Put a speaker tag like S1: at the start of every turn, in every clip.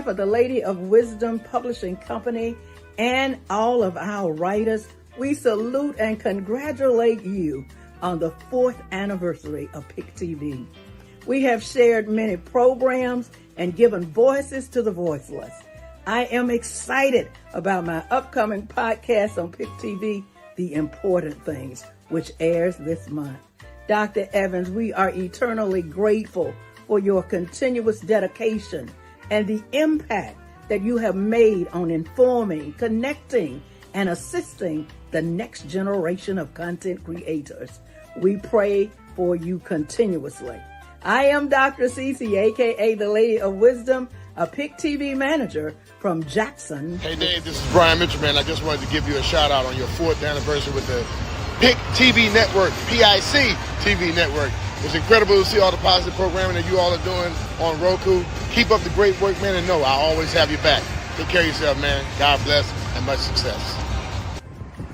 S1: behalf of the Lady of Wisdom Publishing Company and all of our writers, we salute and congratulate you on the 4th anniversary of PIC TV. We have shared many programs and given voices to the voiceless. I am excited about my upcoming podcast on PIC TV, The Important Things, which airs this month. Dr. Evans, we are eternally grateful for your continuous dedication and the impact that you have made on informing, connecting, and assisting the next generation of content creators. We pray for you continuously. I am Dr. Cece, aka the Lady of Wisdom, a PIC TV manager from Jackson.
S2: Hey Dave, this is Brian Mitchell, man. I just wanted to give you a shout out on your 4th anniversary with the PIC TV network, PIC TV network. It's incredible to see all the positive programming that you all are doing on Roku. Keep up the great work, man, and know I'll always have your back. Take care of yourself, man. God bless and much success.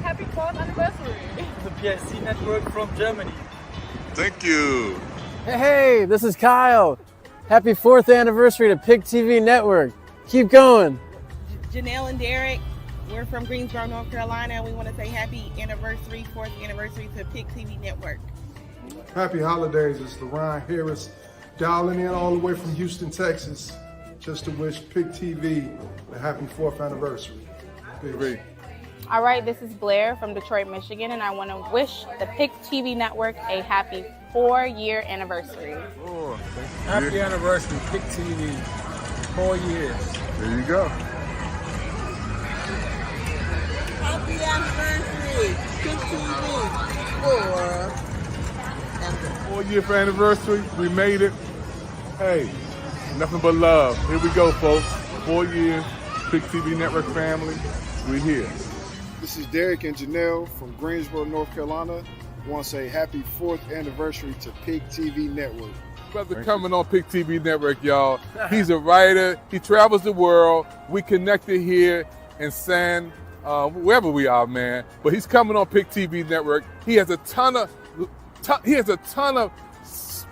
S3: Happy 4th anniversary.
S4: The PIC network from Germany.
S5: Thank you.
S6: Hey, this is Kyle. Happy 4th anniversary to PIC TV network. Keep going.
S7: Janelle and Derek, we're from Greensboro, North Carolina, and we want to say happy anniversary, 4th anniversary to PIC TV network.
S8: Happy holidays. It's LaRon Harris dialing in all the way from Houston, Texas, just to wish PIC TV a happy 4th anniversary. Peace.
S3: All right, this is Blair from Detroit, Michigan, and I want to wish the PIC TV network a happy 4-year anniversary.
S5: Oh,
S4: Happy anniversary, PIC TV. 4 years.
S5: there you go.
S9: Happy anniversary, PIC TV.
S5: 4-year anniversary. We made it. Hey, nothing but love. Here we go, folks. 4 years, PIC TV network family. We're here.
S10: This is Derek and Janelle from Greensboro, North Carolina. I want to say happy 4th anniversary to PIC TV Network.
S5: Brother coming on PIC TV Network, y'all. He's a writer. He travels the world. We connected here in wherever we are, man. But he's coming on PIC TV Network. He has a ton of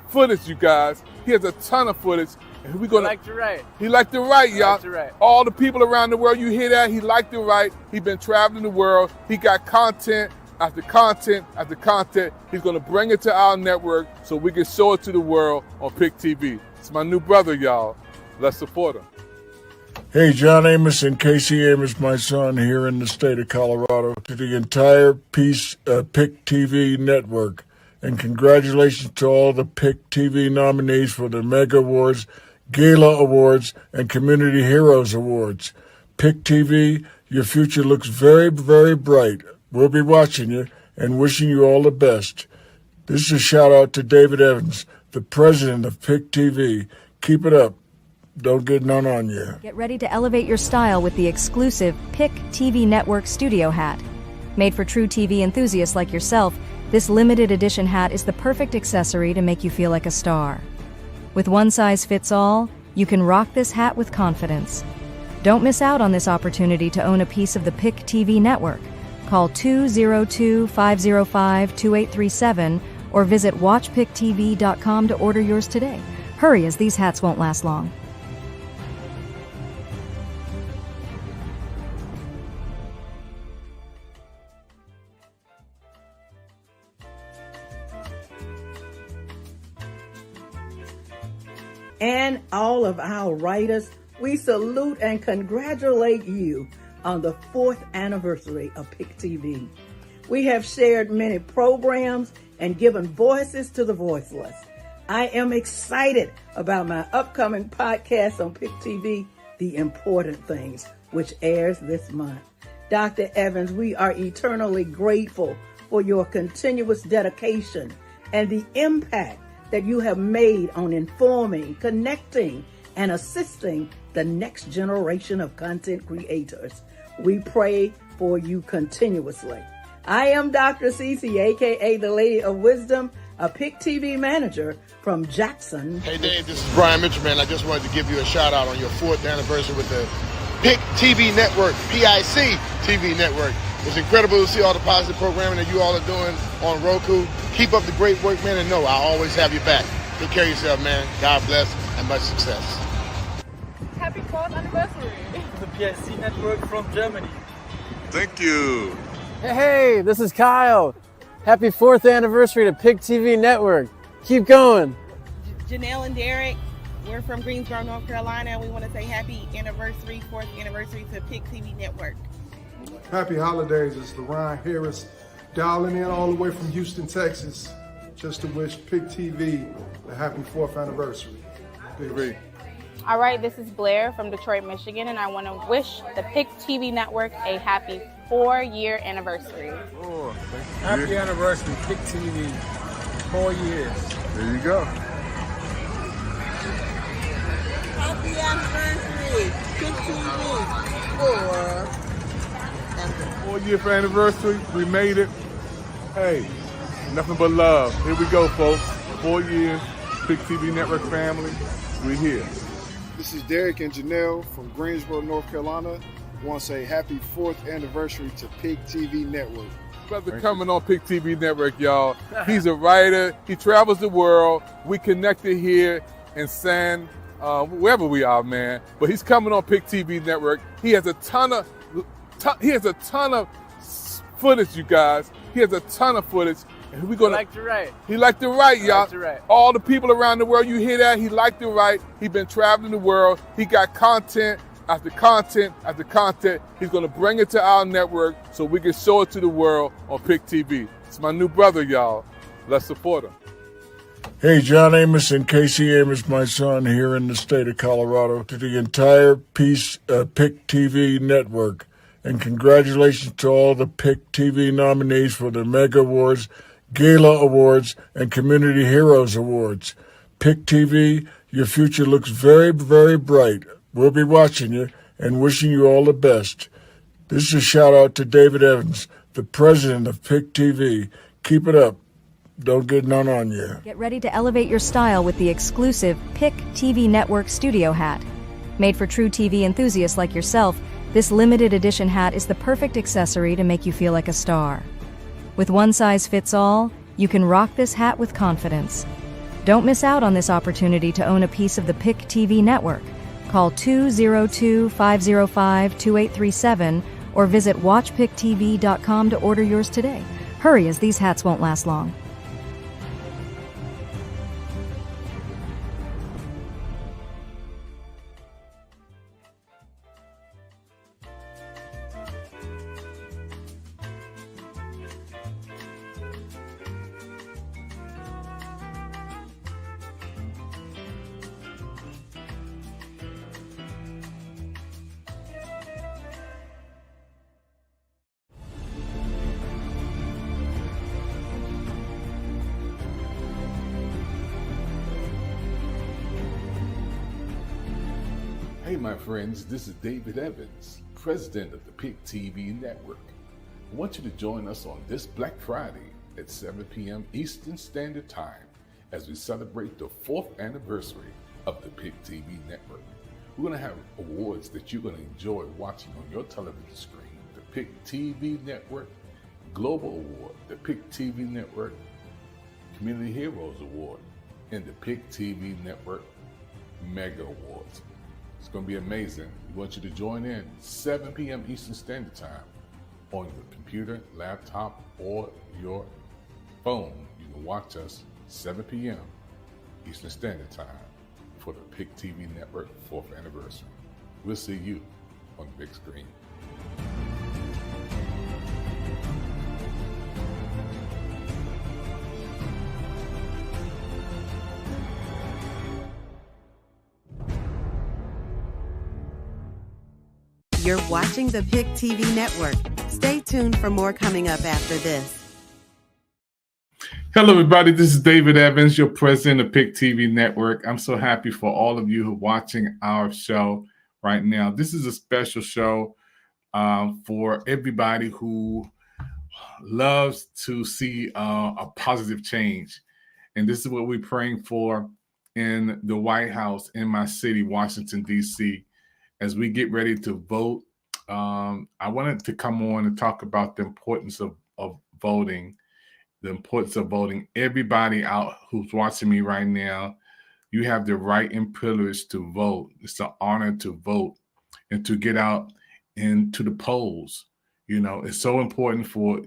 S5: footage, you guys. He has a ton of footage. And we're gonna,
S6: He liked to write.
S5: He liked to write, y'all.
S6: Liked to write.
S5: All the people around the world, you hear that? He liked to write. He been traveling the world. He got content after content after content. He's gonna bring it to our network so we can show it to the world on PIC TV. It's my new brother, y'all. Let's support him.
S11: Hey, John Amos and Casey Amos, my son, here in the state of Colorado, to the entire PIC TV network. And congratulations to all the PIC TV nominees for the Mega Awards, Gala Awards, and Community Heroes Awards. PIC TV, your future looks very, very bright. We'll be watching you and wishing you all the best. This is a shout out to David Evans, the president of PIC TV. Keep it up. Don't get none on you.
S12: Get ready to elevate your style with the exclusive PIC TV Network Studio Hat. Made for true TV enthusiasts like yourself, this limited edition hat is the perfect accessory to make you feel like a star. With one size fits all, you can rock this hat with confidence. Don't miss out on this opportunity to own a piece of the PIC TV network. Call 202-505-2837 or visit watchpictv.com to order yours today. Hurry, as these hats won't last long.
S1: And all of our writers, we salute and congratulate you on the 4th anniversary of PIC TV. We have shared many programs and given voices to the voiceless. I am excited about my upcoming podcast on PIC TV, The Important Things, which airs this month. Dr. Evans, we are eternally grateful for your continuous dedication and the impact that you have made on informing, connecting, and assisting the next generation of content creators. We pray for you continuously. I am Dr. Cece, aka the Lady of Wisdom, a PIC TV manager from Jackson.
S2: Hey Dave, this is Brian Mitchell, man. I just wanted to give you a shout out on your 4th anniversary with the PIC TV network, PIC TV network. It's incredible to see all the positive programming that you all are doing on Roku. Keep up the great work, man, and know I'll always have your back. Take care of yourself, man. God bless and much success.
S3: Happy
S4: 4th anniversary. The PIC network from Germany.
S5: Thank you.
S6: Hey, this is Kyle. Happy 4th anniversary to PIC TV Network. Keep going.
S7: Janelle and Derek, we're from Greensboro, North Carolina, and we want to say happy anniversary, 4th anniversary to PIC TV Network.
S8: Happy holidays. It's Ryan Harris dialing in all the way from Houston, Texas, just to wish PIC TV a happy 4th anniversary. Peace.
S3: All right, this is Blair from Detroit, Michigan, and I want to wish the PIC TV Network a happy 4-year anniversary.
S5: Oh,
S4: Happy anniversary, PIC TV. 4 years.
S5: There you go.
S9: Happy anniversary, PIC TV.
S5: 4-year anniversary. We made it. Hey, nothing but love. Here we go, folks. 4 years. PIC TV Network family. We're here.
S10: This is Derek and Janelle from Greensboro, North Carolina. I want to say happy 4th anniversary to PIC TV Network.
S5: Brother coming on PIC TV Network, y'all. He's a writer. He travels the world. We connected here in wherever we are, man. But he's coming on PIC TV Network. He has a ton of footage, you guys. He has a ton of footage. And we're gonna
S6: Like to write.
S5: He liked to write, y'all.
S6: Like to write.
S5: All the people around the world, you hear that? He liked to write. He been traveling the world. He got content after content after content. He's gonna bring it to our network so we can show it to the world on PIC TV. It's my new brother, y'all. Let's support him.
S11: Hey, John Amos and Casey Amos, my son, here in the state of Colorado, to the entire PIC TV network. And congratulations to all the PIC TV nominees for the Mega Awards, Gala Awards, and Community Heroes Awards. PIC TV, your future looks very, very bright. We'll be watching you and wishing you all the best. This is a shout out to David Evans, the president of PIC TV. Keep it up. Don't get none on you.
S12: Get ready to elevate your style with the exclusive PIC TV Network Studio Hat. Made for true TV enthusiasts like yourself, this limited edition hat is the perfect accessory to make you feel like a star. With one size fits all, you can rock this hat with confidence. Don't miss out on this opportunity to own a piece of the PIC TV network. Call 202-505-2837 or visit watchpictv.com to order yours today. Hurry, as these hats won't last long.
S13: Hey my friends, this is David Evans, president of the PIC TV Network. I want you to join us on this Black Friday at 7 p.m. Eastern Standard Time as we celebrate the 4th anniversary of the PIC TV Network. We're going to have awards that you're going to enjoy watching on your television screen. The PIC TV Network Global Award, the PIC TV Network Community Heroes Award, and the PIC TV Network Mega Awards. It's going to be amazing. We want you to join in 7 p.m. Eastern Standard Time on your computer, laptop, or your phone. You can watch us 7 p.m. Eastern Standard Time for the PIC TV Network 4th anniversary. We'll see you on the big screen.
S14: You're watching the PIC TV network. Stay tuned for more coming up after this.
S13: Hello, everybody. This is David Evans, your president of PIC TV Network. I'm so happy for all of you who are watching our show right now. This is a special show for everybody who loves to see a positive change. And this is what we're praying for in the White House in my city, Washington, D.C., as we get ready to vote. I wanted to come on and talk about the importance of voting, the importance of voting. Everybody out who's watching me right now, You have the right and privilege to vote. It's an honor to vote and to get out into the polls. You know, it's so important for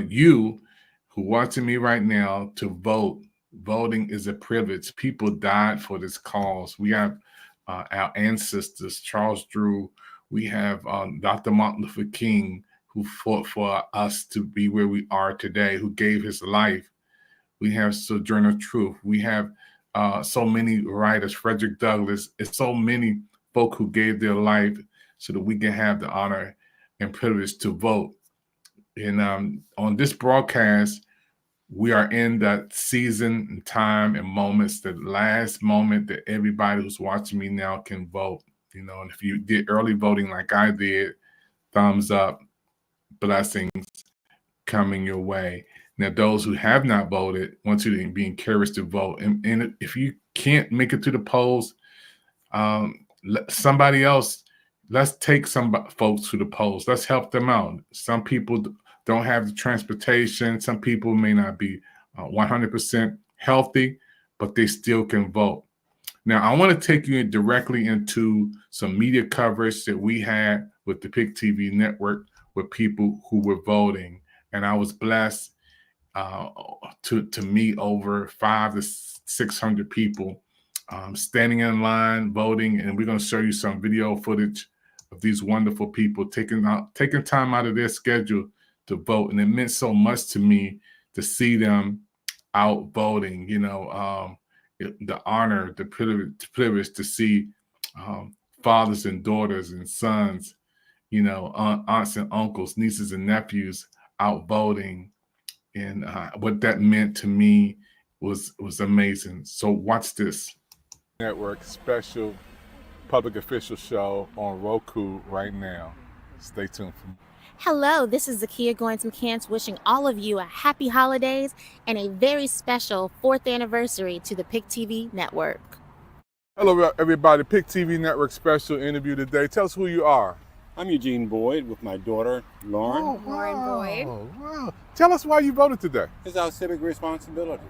S13: you who watching me right now to vote. Voting is a privilege. People died for this cause. We have our ancestors, Charles Drew. We have Dr. Martin Luther King, who fought for us to be where we are today, who gave his life. We have Sojourner Truth. We have so many writers, Frederick Douglass. It's so many folk who gave their life so that we can have the honor and privilege to vote. And on this broadcast, we are in that season and time and moments, the last moment that everybody who's watching me now can vote. You know, and if you did early voting like I did, thumbs up, blessings coming your way. Now, those who have not voted, want you to be encouraged to vote. And if you can't make it to the polls, somebody else, let's take some folks to the polls. Let's help them out. Some people don't have the transportation. Some people may not be 100% healthy, but they still can vote. Now, I want to take you directly into some media coverage that we had with the PIC TV network with people who were voting. And I was blessed to meet over 500 to 600 people standing in line voting. And we're going to show you some video footage of these wonderful people taking time out of their schedule to vote. And it meant so much to me to see them out voting, you know, the honor, the privilege to see fathers and daughters and sons, you know, aunts and uncles, nieces and nephews out voting. And what that meant to me was amazing. So watch this.
S5: Network special public official show on Roku right now. Stay tuned for more.
S15: Hello, this is Zakia Goins-McCants wishing all of you a happy holidays and a very special 4th anniversary to the PIC TV network.
S5: Hello, everybody. PIC TV network special interview today. Tell us who you are.
S16: I'm Eugene Boyd with my daughter, Lauren.
S5: Oh,
S15: Lauren Boyd.
S5: Wow. Tell us why you voted today.
S16: It's our civic responsibility.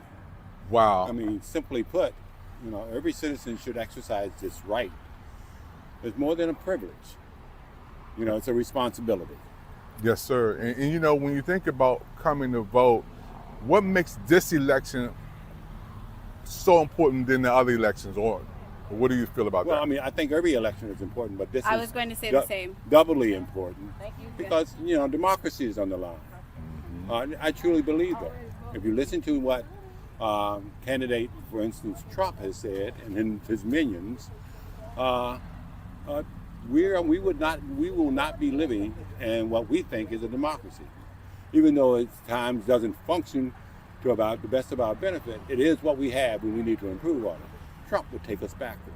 S5: Wow.
S16: I mean, simply put, you know, every citizen should exercise this right. It's more than a privilege. You know, it's a responsibility.
S5: Yes, sir. And you know, when you think about coming to vote, what makes this election so important than the other elections? Or what do you feel about that?
S16: Well, I mean, I think every election is important, but this
S3: I
S16: is
S3: was going to say the same.
S16: Doubly important.
S3: Thank you.
S16: Because, you know, democracy is on the line. I truly believe that. If you listen to what candidate, for instance, Trump has said, and his minions, we will not be living in what we think is a democracy. Even though it at times doesn't function to about the best of our benefit, it is what we have and we need to improve on it. Trump would take us backward.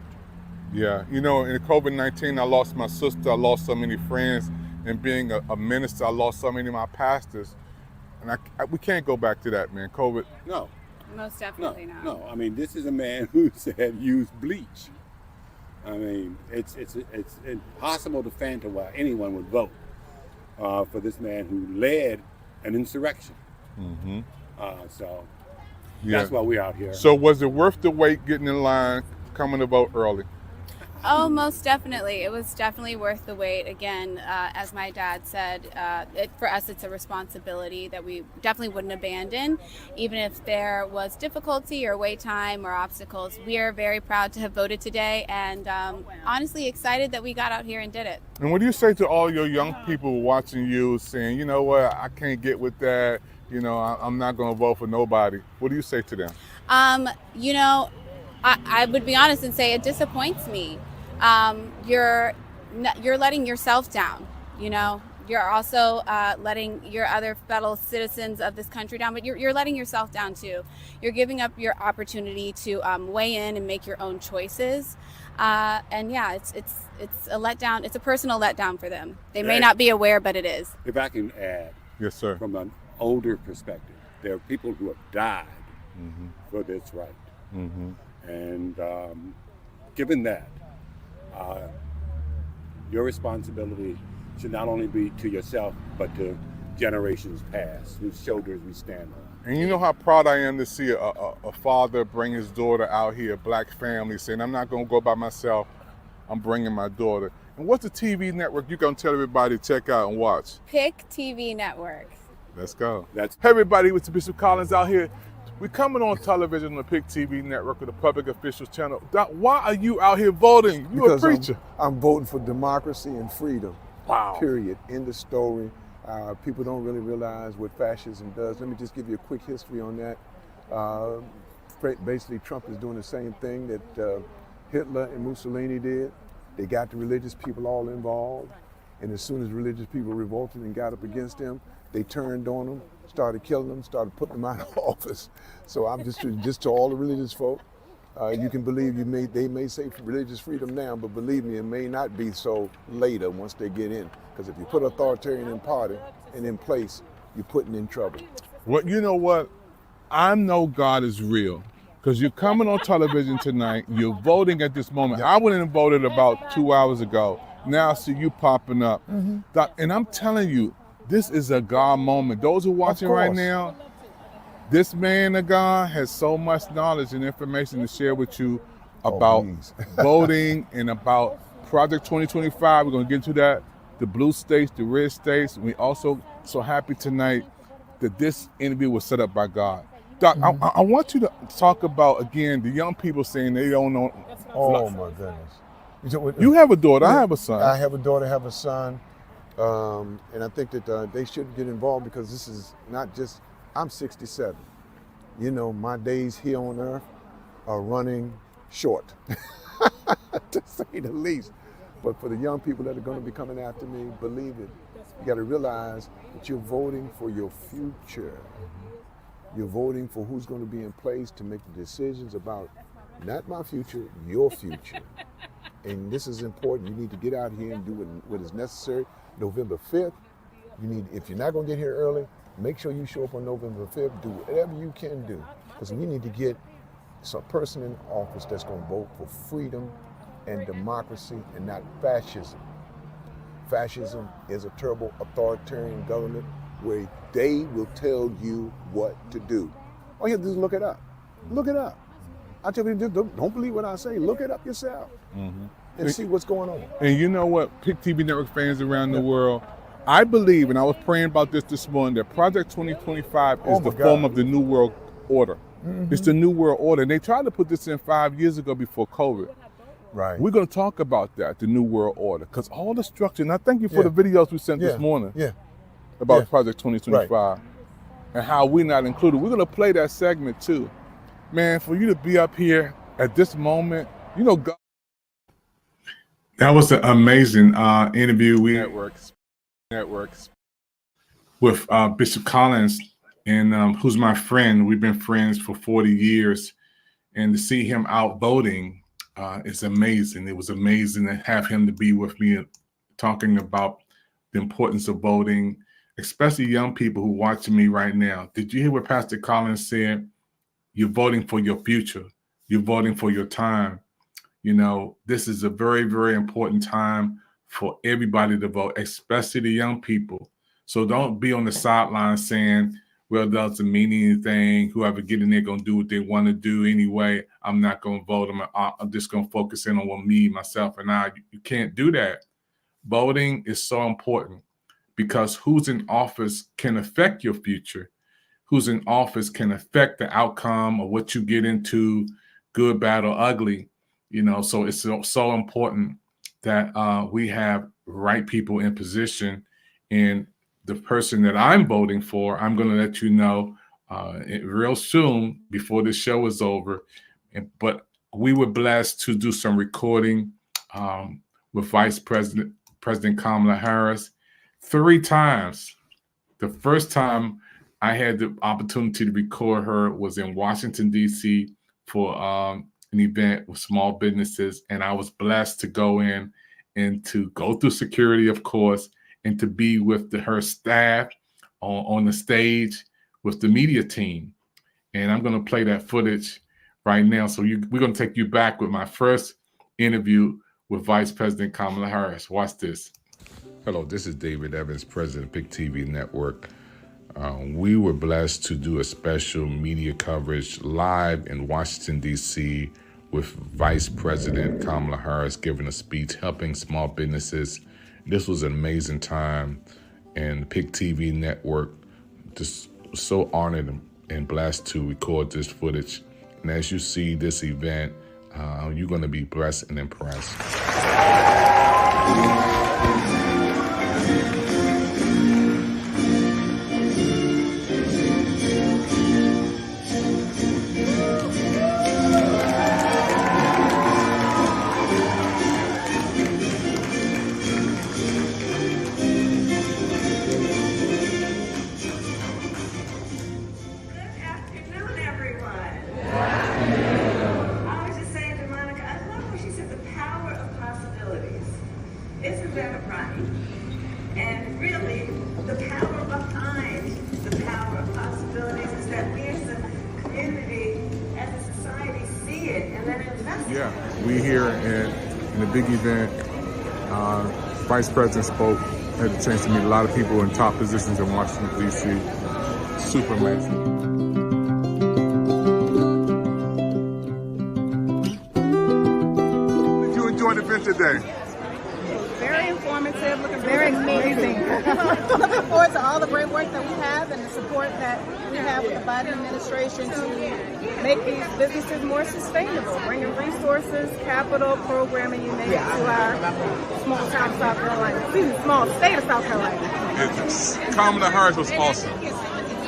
S5: Yeah, you know, in COVID-19, I lost my sister, I lost so many friends, and being a minister, I lost so many of my pastors, and we can't go back to that, man. COVID.
S16: No.
S3: Most definitely not.
S16: No, I mean, this is a man who said use bleach. I mean, it's impossible to fathom why anyone would vote for this man who led an insurrection.
S5: Mm-hmm.
S16: So
S5: yeah.
S16: That's why we're out here.
S5: So was it worth the wait, getting in line, coming to vote early?
S3: Oh, most definitely. It was definitely worth the wait. Again, as my dad said, for us, it's a responsibility that we definitely wouldn't abandon. Even if there was difficulty or wait time or obstacles, we are very proud to have voted today and honestly excited that we got out here and did it.
S5: And what do you say to all your young people watching you saying, you know what, I can't get with that, you know, I'm not going to vote for nobody? What do you say to them?
S3: You know, I would be honest and say it disappoints me. You're letting yourself down, you know. You're also letting your other fellow citizens of this country down, but you're letting yourself down too. You're giving up your opportunity to weigh in and make your own choices. And yeah, it's a letdown. It's a personal letdown for them. They may not be aware, but it is.
S16: If I can add,
S5: yes, sir.
S16: From an older perspective, there are people who have died for this right.
S5: Mm-hmm.
S16: And given that, your responsibility should not only be to yourself, but to generations past, whose shoulders we stand on.
S5: And you know how proud I am to see a father bring his daughter out here, a black family, saying, I'm not going to go by myself, I'm bringing my daughter. And what's the TV network you're going to tell everybody to check out and watch?
S3: PIC TV Network.
S5: Let's go. Hey everybody, it's Bishop Collins out here. We're coming on television on the PIC TV network with the Public Officials Channel. Doc, why are you out here voting? You're a preacher.
S17: I'm voting for democracy and freedom.
S5: Wow.
S17: Period. End of story. People don't really realize what fascism does. Let me just give you a quick history on that. Basically, Trump is doing the same thing that Hitler and Mussolini did. They got the religious people all involved, and as soon as religious people revolted and got up against them, they turned on them, started killing them, started putting them out of office. So I'm just to all the religious folk, you can believe they may say religious freedom now, but believe me, it may not be so later once they get in. Because if you put authoritarian in party and in place, you're putting in trouble.
S5: Well, you know what? I know God is real. Because you're coming on television tonight, you're voting at this moment. I went in and voted about 2 hours ago. Now I see you popping up. Doc, and I'm telling you, this is a God moment. Those who are watching right now, this man of God has so much knowledge and information to share with you about voting and about Project 2025. We're going to get into that. The blue states, the red states. We also so happy tonight that this interview was set up by God. Doc, I want you to talk about, again, the young people saying they don't know.
S17: Oh, my goodness.
S5: You have a daughter. I have a son.
S17: I have a daughter, have a son. And I think that they should get involved because this is not just, I'm 67. You know, my days here on earth are running short, to say the least. But for the young people that are going to be coming after me, believe it, you got to realize that you're voting for your future. You're voting for who's going to be in place to make the decisions about not my future, your future. And this is important. You need to get out here and do what is necessary. November 5th, if you're not going to get here early, make sure you show up on November 5th. Do whatever you can do, because we need to get some person in office that's going to vote for freedom and democracy and not fascism. Fascism is a terrible authoritarian government where they will tell you what to do. All you have to do is look it up. Look it up. I tell you, don't believe what I say. Look it up yourself and see what's going on.
S5: And you know what, PIC TV Network fans around the world, I believe, and I was praying about this morning, that Project 2025 is the form of the New World Order. It's the New World Order. And they tried to put this in 5 years ago before COVID.
S17: Right.
S5: We're going to talk about that, the New World Order, because all the structure, and I thank you for the videos we sent this morning about Project 2025 and how we're not included. We're going to play that segment too. Man, for you to be up here at this moment, you know, God. That was an amazing interview. Networks with Bishop Collins, and who's my friend. We've been friends for 40 years, and to see him out voting is amazing. It was amazing to have him to be with me talking about the importance of voting, especially young people who are watching me right now. Did you hear what Pastor Collins said? You're voting for your future. You're voting for your time. You know, this is a very, very important time for everybody to vote, especially the young people. So don't be on the sidelines saying, well, it doesn't mean anything. Whoever get in there going to do what they want to do anyway. I'm not going to vote. I'm just going to focus in on what me, myself, and I. You can't do that. Voting is so important because who's in office can affect your future. Who's in office can affect the outcome of what you get into, good, bad, or ugly. You know, so it's so important that we have right people in position. And the person that I'm voting for, I'm going to let you know real soon before this show is over. But we were blessed to do some recording with President Kamala Harris 3 times. The first time I had the opportunity to record her was in Washington, D.C. for an event with small businesses. And I was blessed to go in and to go through security, of course, and to be with her staff on the stage with the media team. And I'm going to play that footage right now. So we're going to take you back with my first interview with Vice President Kamala Harris. Watch this.
S18: Hello, this is David Evans, President of PIC TV Network.
S13: We were blessed to do a special media coverage live in Washington, D.C. with Vice President Kamala Harris giving a speech helping small businesses. This was an amazing time, and the PIC TV network just so honored and blessed to record this footage. And as you see this event, you're going to be blessed and impressed.
S18: Isn't that right? And really, the power behind the power of possibilities is that we as a community, as a society, see it and then invest.
S5: Yeah, we here in a big event. Vice President spoke. Had the chance to meet a lot of people in top positions in Washington, D.C. Super amazing. Did you enjoy the event today?
S7: Very informative, looking very amazing. Looking forward to all the great work that we have and the support that we have with the Biden administration to make these businesses more sustainable, bringing resources, capital, programming, you name it, to our small town of South Carolina. Excuse me, small state of South Carolina.
S5: Kamala Harris was awesome.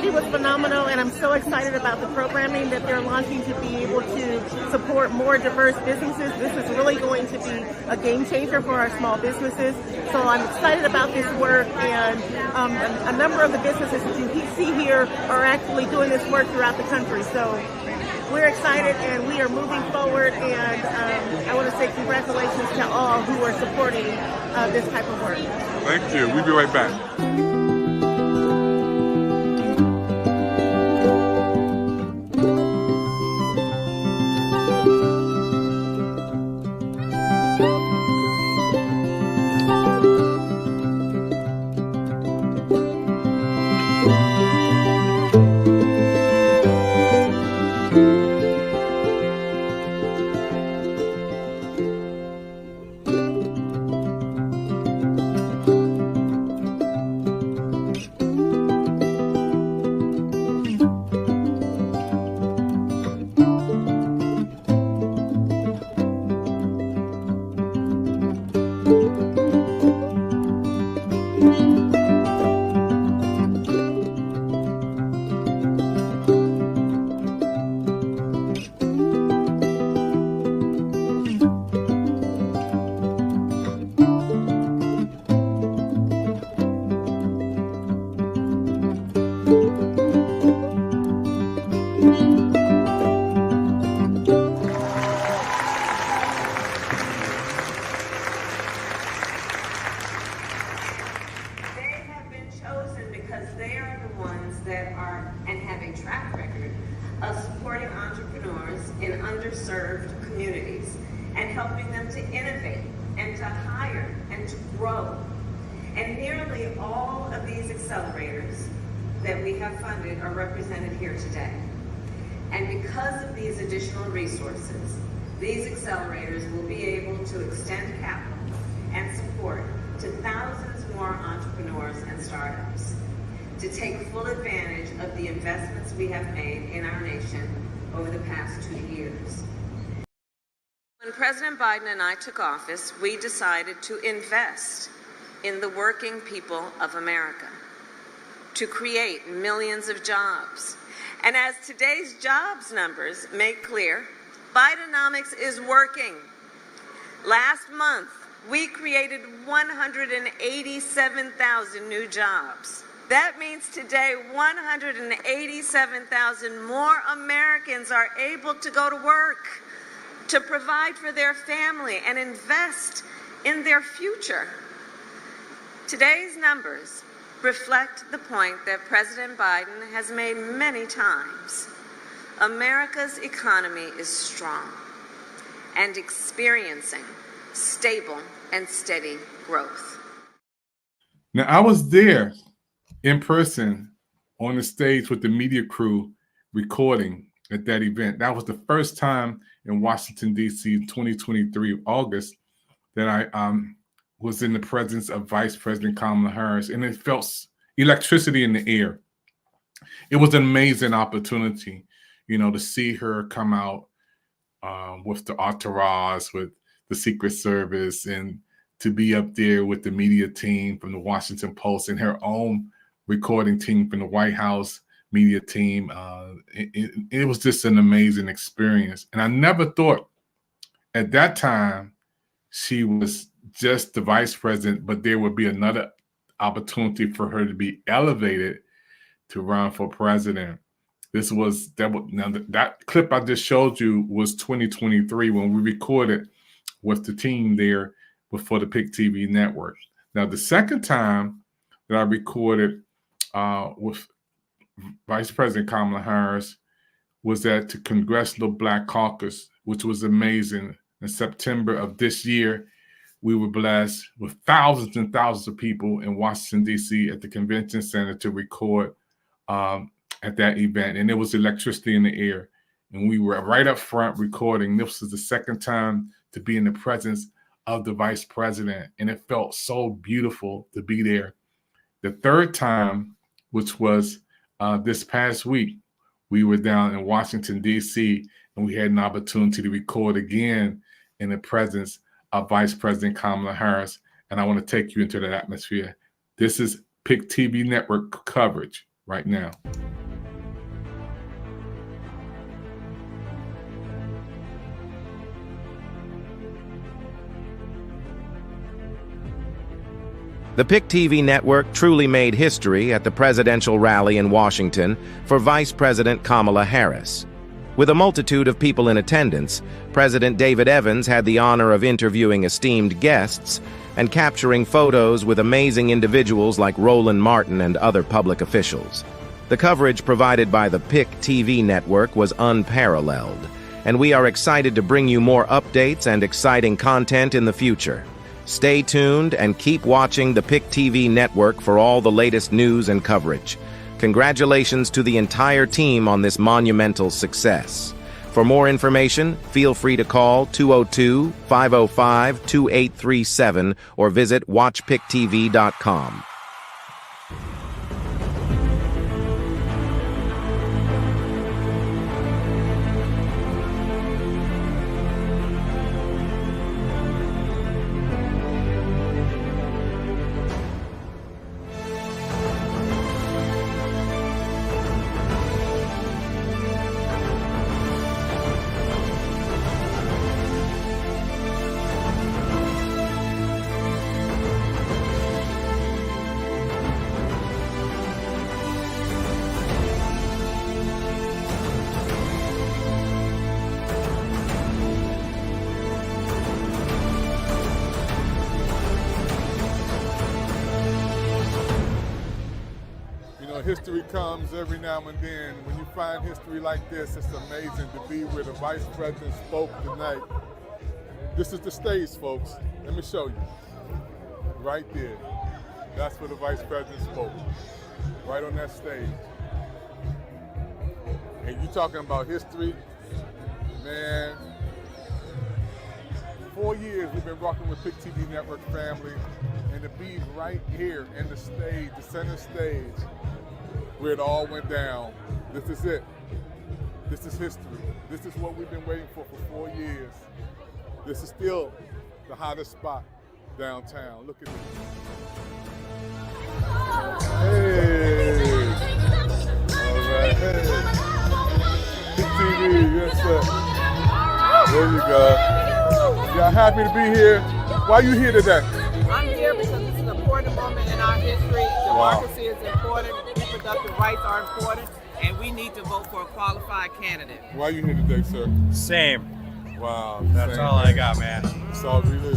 S7: She was phenomenal, and I'm so excited about the programming that they're launching to be able to support more diverse businesses. This is really going to be a game changer for our small businesses. So I'm excited about this work, and a number of the businesses that you see here are actually doing this work throughout the country. So we're excited, and we are moving forward, and I want to say congratulations to all who are supporting this type of work.
S5: Thank you. We'll be right back.
S18: That we have funded are represented here today. And because of these additional resources, these accelerators will be able to extend capital and support to thousands more entrepreneurs and startups to take full advantage of the investments we have made in our nation over the past 2 years. When President Biden and I took office, we decided to invest in the working people of America, to create millions of jobs. And as today's jobs numbers make clear, Bidenomics is working. Last month, we created 187,000 new jobs. That means today 187,000 more Americans are able to go to work, to provide for their family and invest in their future. Today's numbers reflect the point that President Biden has made many times. America's economy is strong and experiencing stable and steady growth.
S5: Now, I was there in person
S13: on the stage with the media crew recording at that event. That was the first time in Washington, D.C. in 2023, August, that I was in the presence of Vice President Kamala Harris, and it felt electricity in the air. It was an amazing opportunity, to see her come out with the entourage, with the Secret Service, and to be up there with the media team from the Washington Post and her own recording team from the White House media team. It was just an amazing experience. And I never thought at that time she was just the vice president, but there would be another opportunity for her to be elevated to run for president. That clip I just showed you was 2023 when we recorded with the team there before the PIC TV network. Now, the second time that I recorded with Vice President Kamala Harris was at the Congressional Black Caucus, which was amazing. In September of this year, we were blessed with thousands and thousands of people in Washington, D.C. at the Convention Center to record at that event. And there was electricity in the air. And we were right up front recording. This was the second time to be in the presence of the vice president. And it felt so beautiful to be there. The third time, which was this past week, we were down in Washington, D.C., and we had an opportunity to record again in the presence of Vice President Kamala Harris. And I want to take you into that atmosphere. This is PIC TV network coverage right now.
S19: The PIC TV network truly made history at the presidential rally in Washington for Vice President Kamala Harris. With a multitude of people in attendance, President David Evans had the honor of interviewing esteemed guests and capturing photos with amazing individuals like Roland Martin and other public officials. The coverage provided by the PIC TV network was unparalleled, and we are excited to bring you more updates and exciting content in the future. Stay tuned and keep watching the PIC TV network for all the latest news and coverage. Congratulations to the entire team on this monumental success. For more information, feel free to call 202-505-2837 or visit watchpictv.com.
S5: History comes every now and then. When you find history like this, it's amazing to be where the vice president spoke tonight. This is the stage, folks. Let me show you. Right there. That's where the vice president spoke. Right on that stage. And you talking about history, man. 4 years we've been rocking with PIC TV Network family, and to be right here in the stage, the center stage, where it all went down. This is it. This is history. This is what we've been waiting for 4 years. This is still the hottest spot downtown. Look at this. Hey. All right. Hey. PIC TV, yes sir. There you go. Y'all happy to be here? Why are you here today?
S9: I'm here because this is an important moment in our history. Democracy is important. Reproductive rights are important, and we need to vote for a qualified candidate.
S5: Why are you here today, sir?
S4: Same.
S5: Wow.
S4: That's all I got, man.
S5: That's all we do.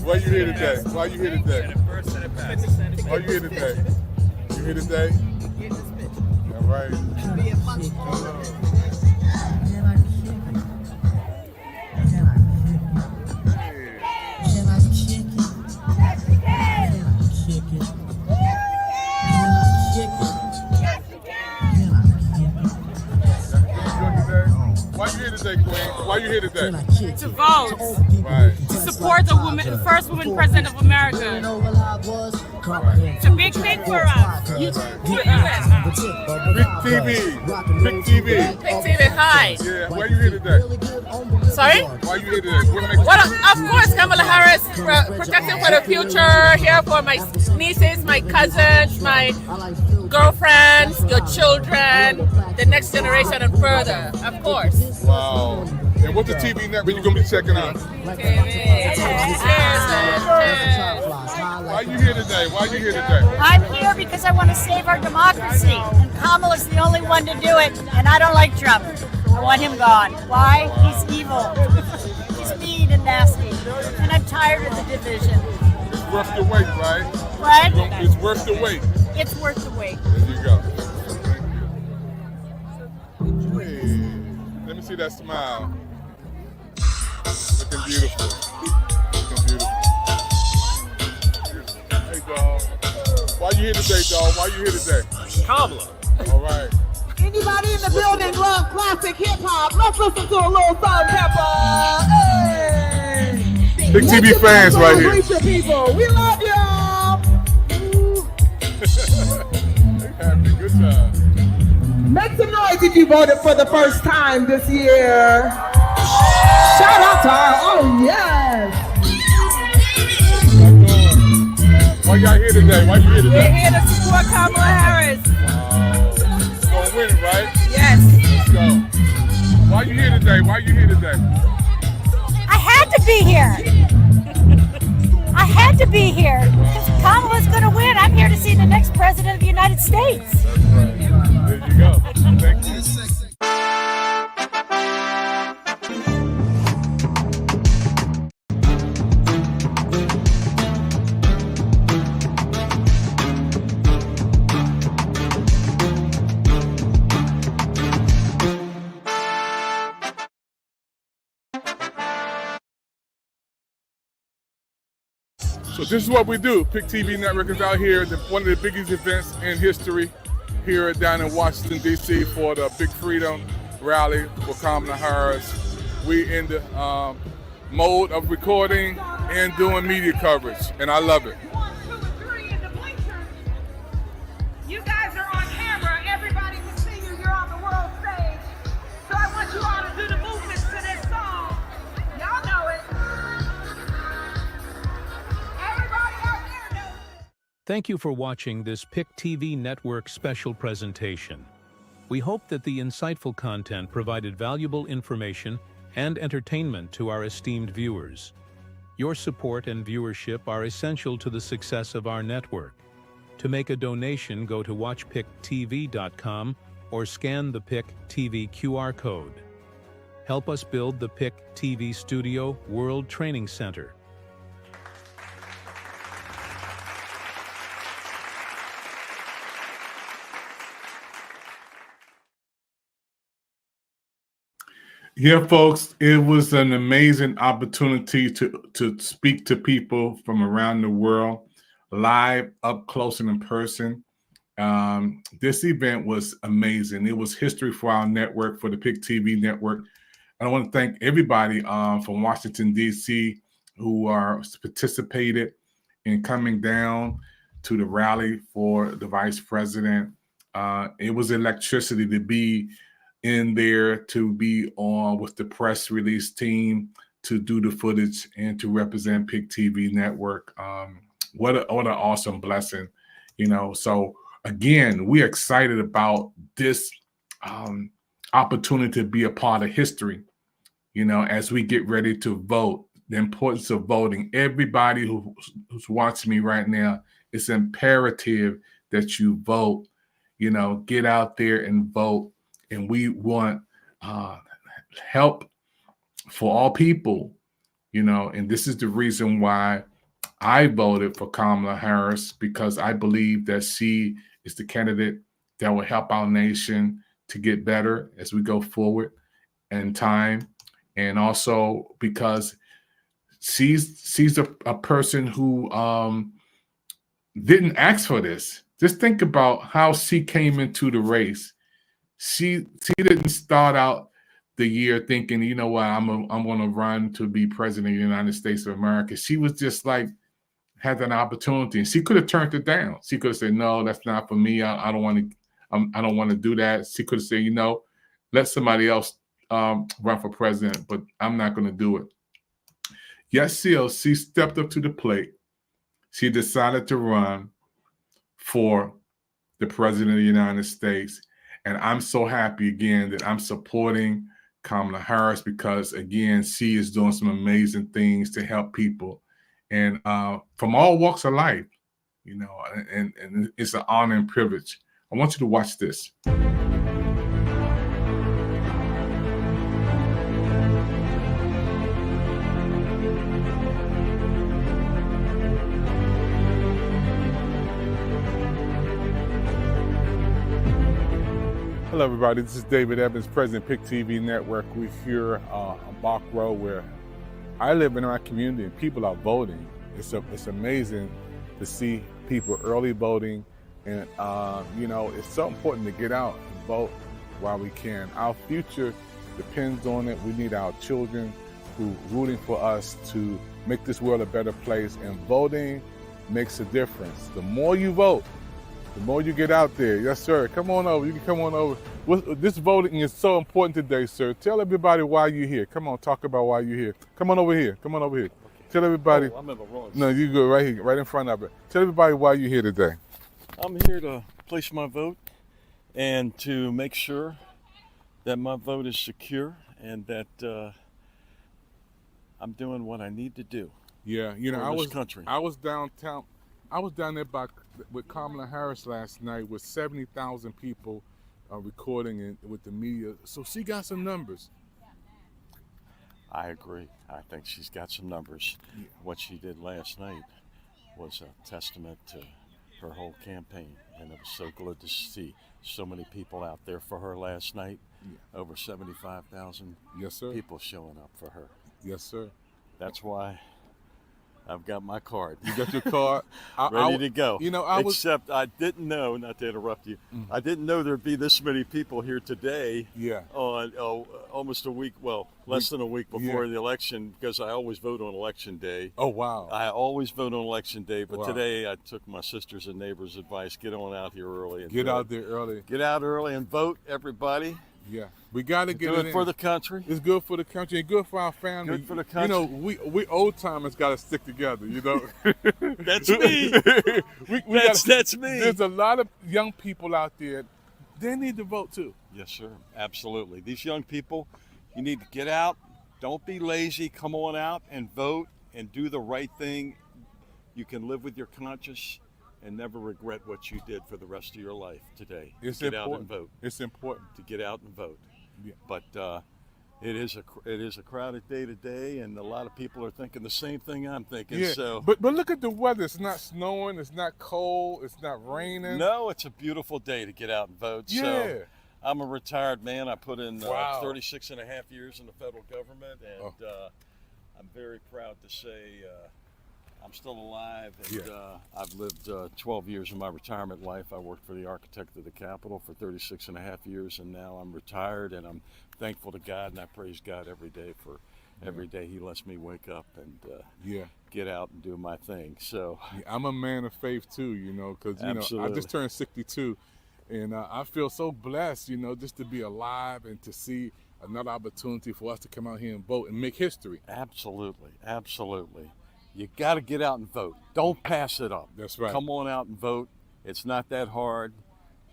S5: Why are you here today? Why are you here today? Why are you here today? You here today? All right. you here today, Queen? Why you here today?
S20: To vote.
S5: Right.
S20: To support the first woman president of America. It's a big thing for us.
S5: Big TV. Big TV.
S20: Big TV, hi.
S5: Yeah, why you here today?
S20: Sorry?
S5: Why you here today?
S20: Well, of course, Kamala Harris, protecting for the future, here for my nieces, my cousins, my girlfriends, your children, the next generation and further, of course.
S5: Wow. And what's the TV network you're going to be checking out? Why you here today? Why you here today?
S21: I'm here because I want to save our democracy. And Kamala's the only one to do it. And I don't like Trump. I want him gone. Why? He's evil. He's mean and nasty. And I'm tired of the division.
S5: It's worth the wait, right?
S21: What?
S5: It's worth the wait.
S21: It's worth the wait.
S5: There you go. Hey, let me see that smile. Looking beautiful. Looking beautiful. Hey, dog. Why you here today, dog? Why you here today?
S9: Kamala.
S5: All right.
S9: Anybody in the building love classic hip hop? Let's listen to a little Salt and Pepper. Hey.
S5: Big TV fans right here.
S9: Reach your people. We love y'all.
S5: Happy good time.
S9: Make some noise if you voted for the first time this year. Shout out to our, oh yes.
S5: Why y'all here today? Why you here today?
S20: We're here to support Kamala Harris.
S5: You're gonna win it, right?
S20: Yes.
S5: Let's go. Why you here today? Why you here today?
S21: I had to be here. I had to be here. Because Kamala's going to win. I'm here to see the next president of the United States.
S5: That's right. There you go. Thank you. So this is what we do. PIC TV Network is out here, one of the biggest events in history here down in Washington, D.C. for the Big Freedom Rally for Kamala Harris. We in the mode of recording and doing media coverage, and I love it.
S9: You guys are on camera. Everybody can see you. You're on the world stage. So I want you all to do the movements to this song. Y'all know it. Everybody out there knows it.
S22: Thank you for watching this PIC TV Network special presentation. We hope that the insightful content provided valuable information and entertainment to our esteemed viewers. Your support and viewership are essential to the success of our network. To make a donation, go to watchpictv.com or scan the PIC TV QR code. Help us build the PIC TV Studio World Training Center.
S5: Yeah, folks, it was an amazing opportunity to speak to people from around the world, live, up close and in person. This event was amazing. It was history for our network, for the PIC TV network. And I want to thank everybody from Washington, D.C. who participated in coming down to the rally for the vice president. It was electricity to be in there, to be on with the press release team, to do the footage and to represent PIC TV network. What an awesome blessing, you know. So again, we're excited about this opportunity to be a part of history, you know, as we get ready to vote. The importance of voting. Everybody who's watching me right now, it's imperative that you vote, you know, get out there and vote. And we want help for all people, you know, and this is the reason why I voted for Kamala Harris, because I believe that she is the candidate that will help our nation to get better as we go forward in time. And also because she's a person who didn't ask for this. Just think about how she came into the race. She didn't start out the year thinking, you know what, I'm going to run to be president of the United States of America. She was just like, had an opportunity, and she could have turned it down. She could have said, no, that's not for me. I don't want to. I don't want to do that. She could have said, you know, let somebody else run for president, but I'm not going to do it. Yes, she stepped up to the plate. She decided to run for the president of the United States. And I'm so happy again that I'm supporting Kamala Harris because, again, she is doing some amazing things to help people and from all walks of life, you know, and it's an honor and privilege. I want you to watch this. Hello, everybody. This is David Evans, President PIC TV Network. We're here on Bach Road, where I live in our community, and people are voting. It's amazing to see people early voting, and you know, it's so important to get out and vote while we can. Our future depends on it. We need our children who are rooting for us to make this world a better place, and voting makes a difference. The more you vote, the more you get out there. Yes, sir. Come on over. You can come on over. This voting is so important today, sir. Tell everybody why you're here. Come on, talk about why you're here. Come on over here. Come on over here. Okay. Tell everybody.
S1: Oh, I'm in the wrong.
S5: No, you go right here, right in front of it. Tell everybody why you're here today.
S1: I'm here to place my vote and to make sure that my vote is secure and that I'm doing what I need to do.
S5: Yeah, you know,
S1: country.
S5: I was downtown. I was down there with Kamala Harris last night with 70,000 people recording it with the media. So she got some numbers.
S1: I agree. I think she's got some numbers. Yeah. What she did last night was a testament to her whole campaign, and it was so good to see so many people out there for her last night. Yeah. Over 75,000 people showing up for her.
S5: Yes, sir.
S1: That's why I've got my card.
S5: You got your card?
S1: Ready to go.
S5: You know,
S1: Except I didn't know, not to interrupt you, I didn't know there'd be this many people here today.
S5: Yeah.
S1: On almost a week, less than a week before the election, because I always vote on election day.
S5: Oh, wow.
S1: I always vote on election day, but today I took my sisters and neighbors' advice, get on out here early. And
S5: get out there early.
S1: Get out early and vote, everybody.
S5: Yeah, we got to get it in.
S1: For the country.
S5: It's good for the country and good for our family.
S1: Good for the country.
S5: You know, we old timers got to stick together. You know,
S1: that's me. That's me.
S5: There's a lot of young people out there. They need to vote too.
S1: Yes, sir. Absolutely. These young people, you need to get out. Don't be lazy. Come on out and vote and do the right thing. You can live with your conscience and never regret what you did for the rest of your life today. Get out and vote.
S5: It's important
S1: to get out and vote.
S5: Yeah.
S1: But it is a crowded day today, and a lot of people are thinking the same thing I'm thinking.
S5: Yeah.
S1: So,
S5: but look at the weather. It's not snowing. It's not cold. It's not raining.
S1: No, it's a beautiful day to get out and vote.
S5: Yeah.
S1: So I'm a retired man. I put in 36 and a half years in the federal government, and I'm very proud to say I'm still alive, and I've lived 12 years of my retirement life. I worked for the architect of the Capitol for 36 and a half years, and now I'm retired, and I'm thankful to God, and I praise God every day for every day He lets me wake up and get out and do my thing. So
S5: I'm a man of faith too, you know, because you know I just turned 62, and I feel so blessed, you know, just to be alive and to see another opportunity for us to come out here and vote and make history.
S1: Absolutely, absolutely. You got to get out and vote. Don't pass it up.
S5: That's right.
S1: Come on out and vote. It's not that hard.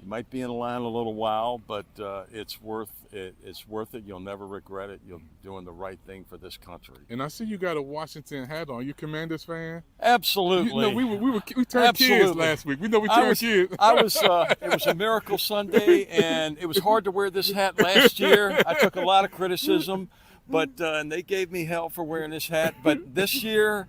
S1: You might be in line a little while, but it's worth it. It's worth it. You'll never regret it. You're doing the right thing for this country.
S5: And I see you got a Washington hat on. You Commanders fan?
S1: Absolutely.
S5: You know, we turned kids last week. We know we turned kids.
S1: It was a miracle Sunday, and it was hard to wear this hat last year. I took a lot of criticism, but and they gave me hell for wearing this hat. But this year,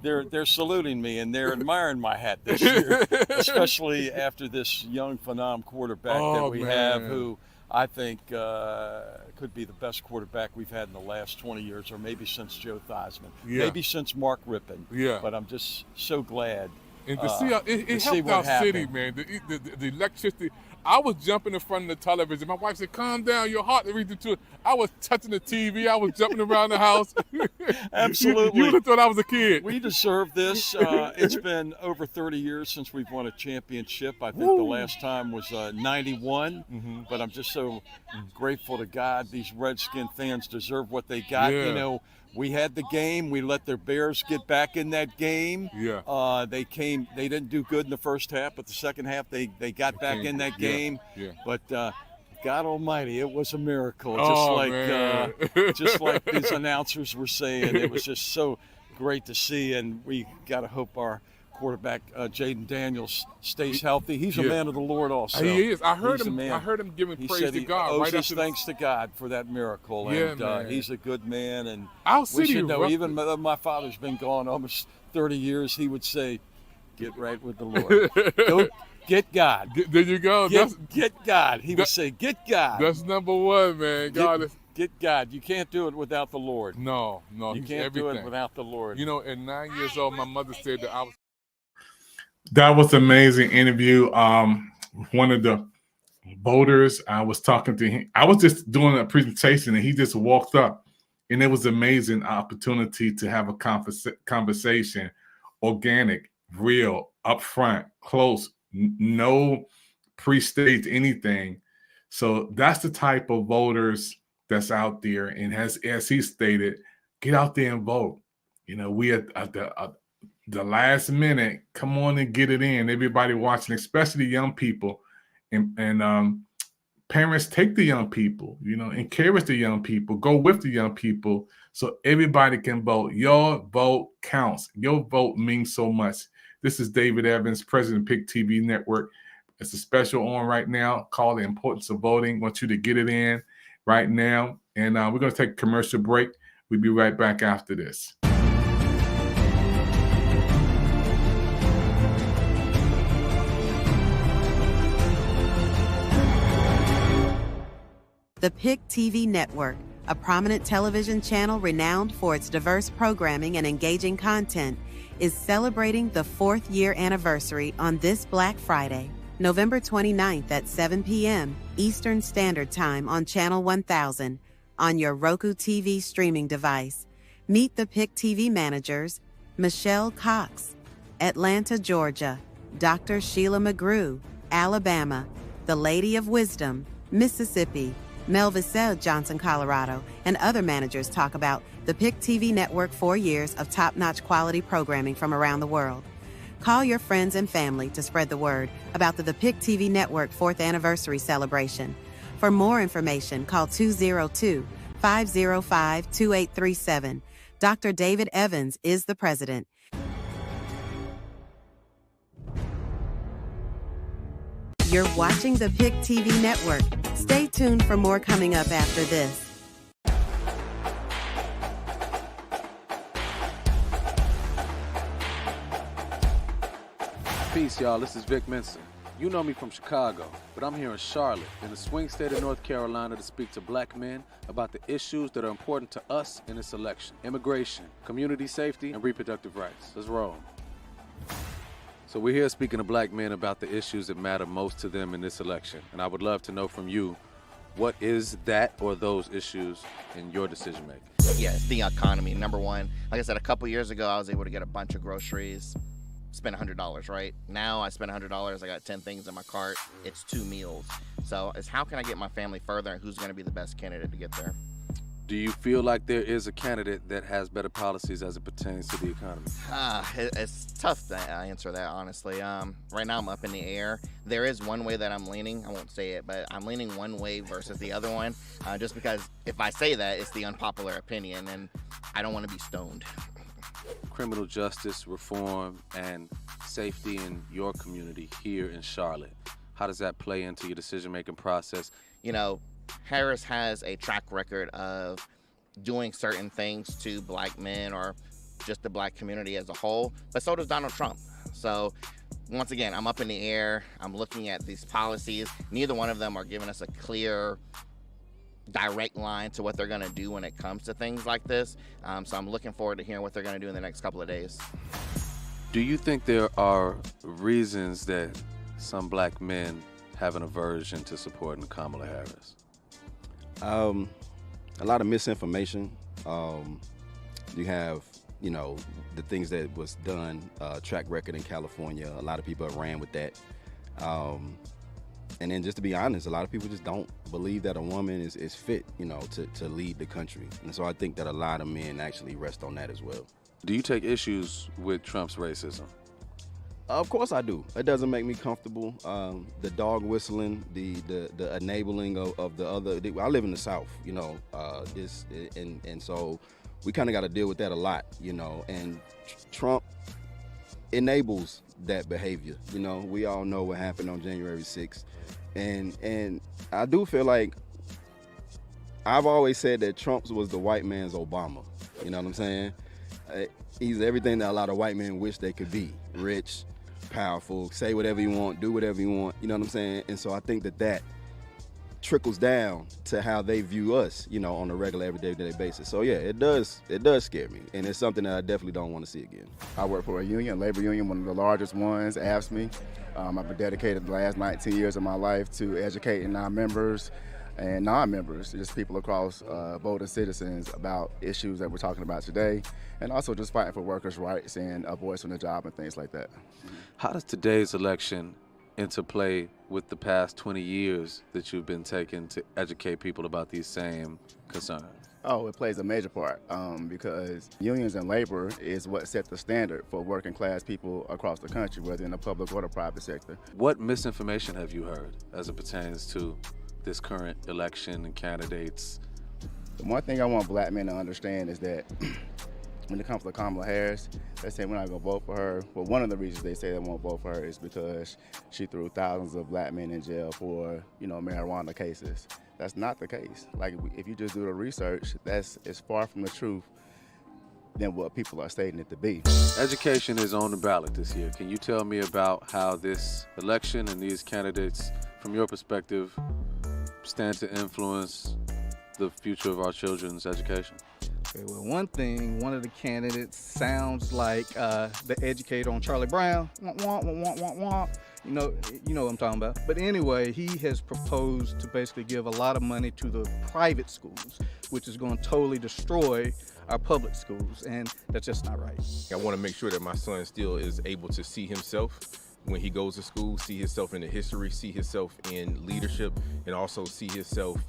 S1: they're saluting me and they're admiring my hat this year, especially after this young phenom quarterback that we have, who I think could be the best quarterback we've had in the last 20 years, or maybe since Joe Theismann, maybe since Mark Rippon.
S5: Yeah.
S1: But I'm just so glad.
S5: And to see it helped our city, man. The electricity. I was jumping in front of the television. My wife said, calm down, your heart is reaching to it. I was touching the TV. I was jumping around the house.
S1: Absolutely.
S5: You would have thought I was a kid.
S1: We deserve this. It's been over 30 years since we've won a championship. I think the last time was 91. But I'm just so grateful to God. These Redskin fans deserve what they got.
S5: Yeah.
S1: You know, we had the game. We let the Bears get back in that game.
S5: Yeah.
S1: They didn't do good in the first half, but the second half they got back in that game.
S5: Yeah.
S1: But God Almighty, it was a miracle.
S5: Man.
S1: Just like these announcers were saying, it was just so great to see. And we got to hope our quarterback Jaden Daniels stays healthy. He's a man of the Lord also.
S5: He is. I heard
S1: He's a
S5: him.
S1: man.
S5: I heard him giving
S1: He
S5: praise
S1: said
S5: to
S1: he
S5: God.
S1: owes
S5: Right
S1: his
S5: after
S1: thanks to God for that miracle.
S5: Yeah,
S1: And
S5: man.
S1: he's a good man. And
S5: I'll
S1: we
S5: see
S1: should
S5: you.
S1: know. Even though my father's been gone almost 30 years, he would say, "Get right with the Lord. Go get God."
S5: There you go.
S1: Get God. He would say, "Get God."
S5: That's number one, man. God is.
S1: Get God. You can't do it without the Lord.
S5: No,
S1: You
S5: he's
S1: can't do
S5: everything.
S1: it without the Lord.
S5: You know, at 9 years old, my mother said that I was.
S2: That was an amazing interview. One of the voters, I was talking to him. I was just doing a presentation, and he just walked up, and it was an amazing opportunity to have a conversation, organic, real, upfront, close, no pre-staged anything. So that's the type of voters that's out there. And as he stated, get out there and vote. You know, we at the last minute, come on and get it in. Everybody watching, especially young people, and parents, take the young people, you know, encourage the young people, go with the young people so everybody can vote. Your vote counts. Your vote means so much. This is David Evans, President of PIC TV Network. It's a special on right now called The Importance of Voting. I want you to get it in right now. And we're going to take a commercial break. We'll be right back after this.
S14: The PIC TV Network, a prominent television channel renowned for its diverse programming and engaging content, is celebrating the 4th year anniversary on this Black Friday, November 29th at 7 p.m. Eastern Standard Time on Channel 1000 on your Roku TV streaming device. Meet the PIC TV managers, Michelle Cox, Atlanta, Georgia, Dr. Sheila McGrew, Alabama, The Lady of Wisdom, Mississippi, Melvisselle Johnson, Colorado, and other managers talk about the PIC TV Network 4 years of top-notch quality programming from around the world. Call your friends and family to spread the word about the PIC TV Network 4th anniversary celebration. For more information, call 202-505-2837. Dr. David Evans is the president. You're watching the PIC TV Network. Stay tuned for more coming up after this.
S8: Peace, y'all. This is Vic Minson. You know me from Chicago, but I'm here in Charlotte, in the swing state of North Carolina, to speak to black men about the issues that are important to us in this election: immigration, community safety, and reproductive rights. Let's roll. So we're here speaking to black men about the issues that matter most to them in this election, and I would love to know from you, what is that or those issues in your decision making?
S23: Yeah, it's the economy, number one. Like I said, a couple years ago, I was able to get a bunch of groceries, spend $100, right? Now I spend $100, I got 10 things in my cart, it's 2 meals. So it's how can I get my family further, and who's gonna be the best candidate to get there?
S8: Do you feel like there is a candidate that has better policies as it pertains to the economy?
S23: It's tough to answer that, honestly. Right now I'm up in the air. There is one way that I'm leaning. I won't say it, but I'm leaning one way versus the other one, just because if I say that, it's the unpopular opinion, and I don't want to be stoned.
S8: Criminal justice reform and safety in your community here in Charlotte, how does that play into your decision-making process?
S23: You know, Harris has a track record of doing certain things to black men or just the black community as a whole, but so does Donald Trump. So once again, I'm up in the air. I'm looking at these policies. Neither one of them are giving us a clear, direct line to what they're going to do when it comes to things like this. So I'm looking forward to hearing what they're going to do in the next couple of days.
S8: Do you think there are reasons that some black men have an aversion to supporting Kamala Harris?
S6: A lot of misinformation. You have, the things that was done, track record in California. A lot of people have ran with that. And then just to be honest, a lot of people just don't believe that a woman is fit, to lead the country. And so I think that a lot of men actually rest on that as well.
S8: Do you take issues with Trump's racism?
S6: Of course I do. It doesn't make me comfortable. The dog whistling, the enabling of the other. I live in the South, and so we kind of got to deal with that a lot, and Trump enables that behavior. We all know what happened on January 6th. And I do feel like I've always said that Trump was the white man's Obama. You know what I'm saying? He's everything that a lot of white men wish they could be. Rich, powerful, say whatever you want, do whatever you want. You know what I'm saying? And so I think that trickles down to how they view us, on a regular everyday basis. So yeah, it does scare me, and it's something that I definitely don't want to see again.
S10: I work for a union, labor union, one of the largest ones, AFSCME. I've been dedicated the last 19 years of my life to educating our members and non-members, just people across voting citizens about issues that we're talking about today, and also just fighting for workers' rights and a voice on the job and things like that.
S8: How does today's election interplay with the past 20 years that you've been taking to educate people about these same concerns?
S10: Oh, it plays a major part because unions and labor is what set the standard for working class people across the country, whether in the public or the private sector.
S8: What misinformation have you heard as it pertains to this current election and candidates?
S10: The one thing I want black men to understand is that when it comes to Kamala Harris, they say we're not going to vote for her. Well, one of the reasons they say they won't vote for her is because she threw thousands of black men in jail for, marijuana cases. That's not the case. Like, if you just do the research, that's as far from the truth than what people are stating it to be.
S8: Education is on the ballot this year. Can you tell me about how this election and these candidates, from your perspective, stand to influence the future of our children's education?
S11: Okay, well, one of the candidates sounds like the educator on Charlie Brown. Wah, wah, wah, wah, wah, wah. You know what I'm talking about. But anyway, he has proposed to basically give a lot of money to the private schools, which is going to totally destroy our public schools, and that's just not right.
S24: I want to make sure that my son still is able to see himself when he goes to school, see himself in the history, see himself in leadership, and also see himself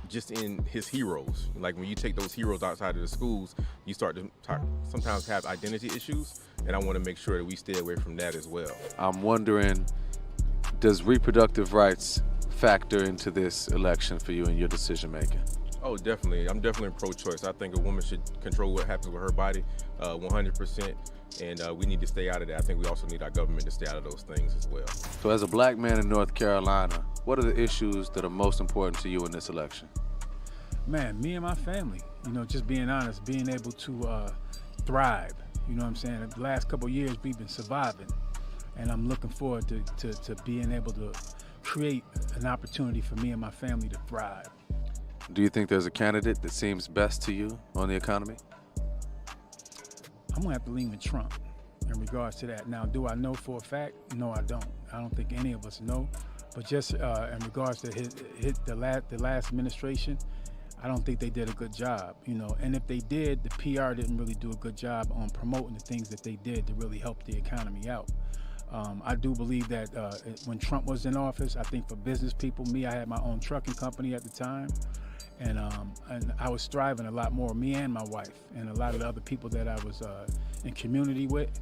S24: just in his heroes. Like when you take those heroes outside of the schools, you start to sometimes have identity issues, and I want to make sure that we stay away from that as well.
S8: I'm wondering, does reproductive rights factor into this election for you in your decision making?
S24: Oh, definitely. I'm definitely pro-choice. I think a woman should control what happens with her body 100%, and we need to stay out of that. I think we also need our government to stay out of those things as well.
S8: So as a black man in North Carolina, what are the issues that are most important to you in this election?
S25: Man, me and my family, just being honest, being able to thrive. You know what I'm saying? The last couple of years, we've been surviving, and I'm looking forward to being able to create an opportunity for me and my family to thrive.
S8: Do you think there's a candidate that seems best to you on the economy?
S25: I'm gonna have to lean with Trump in regards to that. Now, do I know for a fact? No, I don't. I don't think any of us know. But just in regards to the last administration, I don't think they did a good job, And if they did, the PR didn't really do a good job on promoting the things that they did to really help the economy out. I do believe that when Trump was in office, I think for business people, I had my own trucking company at the time. And I was thriving a lot more, me and my wife, and a lot of the other people that I was in community with,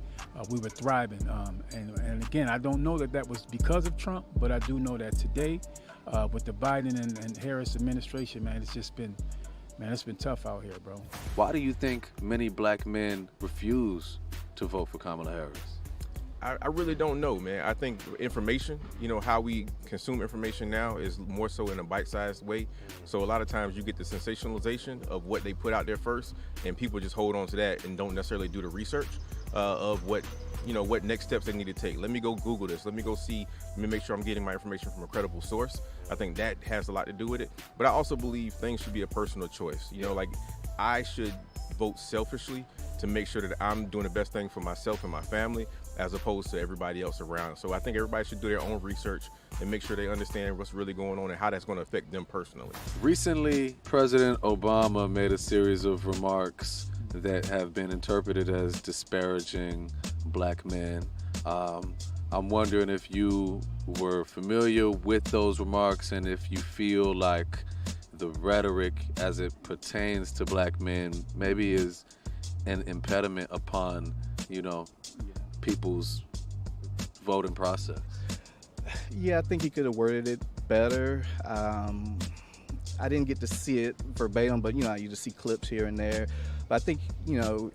S25: we were thriving. And again, I don't know that was because of Trump, but I do know that today, with the Biden and Harris administration, man, it's been tough out here, bro.
S8: Why do you think many black men refuse to vote for Kamala Harris?
S24: I really don't know, man. I think information, how we consume information now is more so in a bite-sized way. So a lot of times you get the sensationalization of what they put out there first, and people just hold on to that and don't necessarily do the research of what next steps they need to take. Let me go Google this. Let me make sure I'm getting my information from a credible source. I think that has a lot to do with it. But I also believe things should be a personal choice. Like I should vote selfishly to make sure that I'm doing the best thing for myself and my family. as opposed to everybody else around. So I think everybody should do their own research and make sure they understand what's really going on and how that's going to affect them personally.
S8: Recently, President Obama made a series of remarks that have been interpreted as disparaging black men. I'm wondering if you were familiar with those remarks and if you feel like the rhetoric as it pertains to black men maybe is an impediment upon, people's voting process.
S11: Yeah, I think he could have worded it better. I didn't get to see it verbatim, but you just see clips here and there. But I think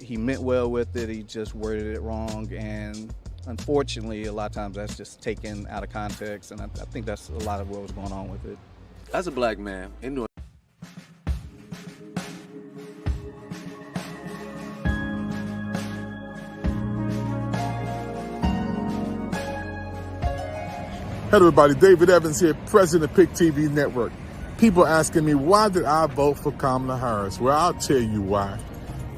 S11: he meant well with it. He just worded it wrong, and unfortunately, a lot of times that's just taken out of context. And I think that's a lot of what was going on with it.
S8: As a black man in New
S5: Hello everybody, David Evans here, president of PIC TV Network. People asking me, why did I vote for Kamala Harris? Well, I'll tell you why.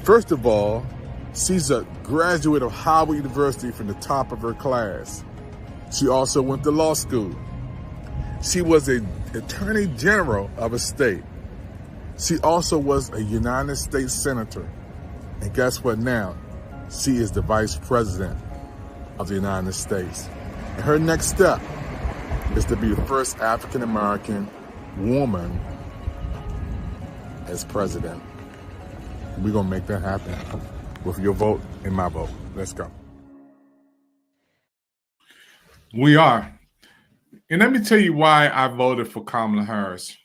S5: First of all, she's a graduate of Howard University from the top of her class. She also went to law school. She was an attorney general of a state. She also was a United States senator. And guess what now? She is the vice president of the United States. And her next step is to be the first African-American woman as president. We're gonna make that happen with your vote and my vote. Let's go.
S2: We are. And let me tell you why I voted for Kamala Harris.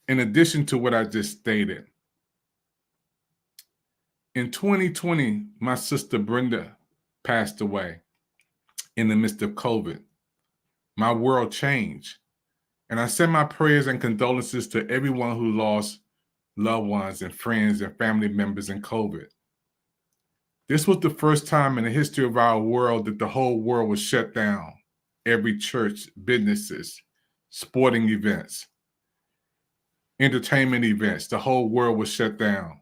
S2: In addition to what I just stated, in 2020, my sister Brenda passed away in the midst of COVID. My world changed. And I send my prayers and condolences to everyone who lost loved ones and friends and family members in COVID. This was the first time in the history of our world that the whole world was shut down. Every church, businesses, sporting events, entertainment events, the whole world was shut down.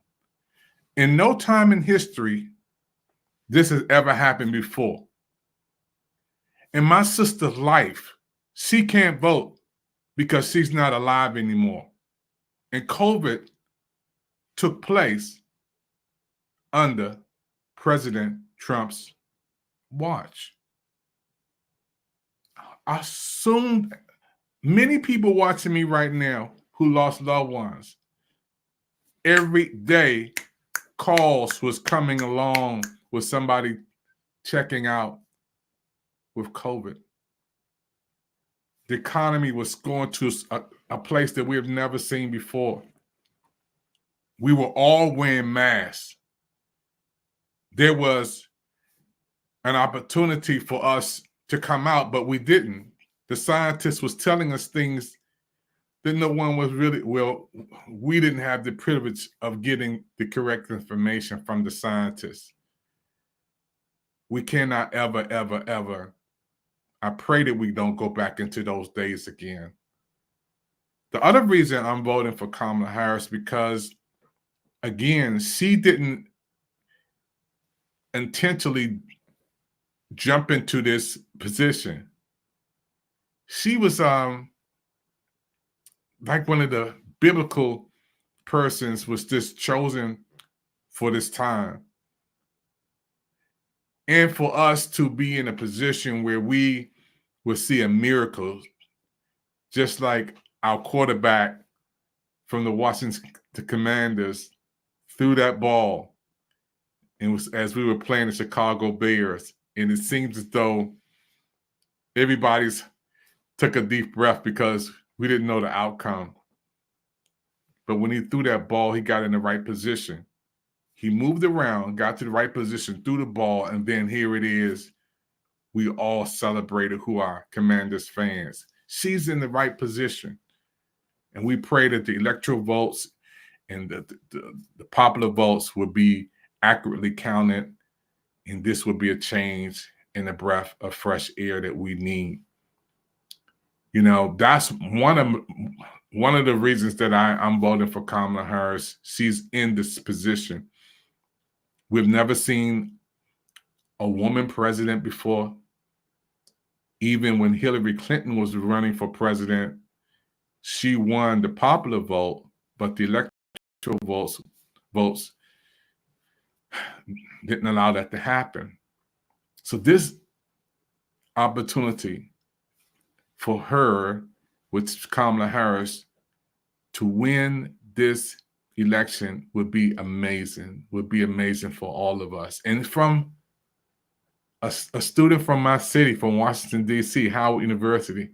S2: In no time in history, this has ever happened before. In my sister's life, she can't vote because she's not alive anymore. And COVID took place under President Trump's watch. I assume many people watching me right now who lost loved ones, every day calls was coming along with somebody checking out with COVID. The economy was going to a place that we have never seen before. We were all wearing masks. There was an opportunity for us to come out, but we didn't. The scientists was telling us things that no one was really, we didn't have the privilege of getting the correct information from the scientists. We cannot ever, ever, ever. I pray that we don't go back into those days again. The other reason I'm voting for Kamala Harris because, again, she didn't intentionally jump into this position. She was like one of the biblical persons was just chosen for this time. And for us to be in a position where we will see a miracle, just like our quarterback from the Washington Commanders threw that ball, and was as we were playing the Chicago Bears, and it seems as though everybody's took a deep breath because we didn't know the outcome. But when he threw that ball, he got in the right position. He moved around, got to the right position, threw the ball, and then here it is. We all celebrated who are Commanders fans. She's in the right position. And we pray that the electoral votes and the popular votes will be accurately counted, and this will be a change and a breath of fresh air that we need. You know, that's one of the reasons that I'm voting for Kamala Harris. She's in this position. We've never seen a woman president before. Even when Hillary Clinton was running for president, she won the popular vote, but the electoral votes didn't allow that to happen. So this opportunity for her, with Kamala Harris, to win this election would be amazing, for all of us. And from a student from my city, from Washington, D.C., Howard University,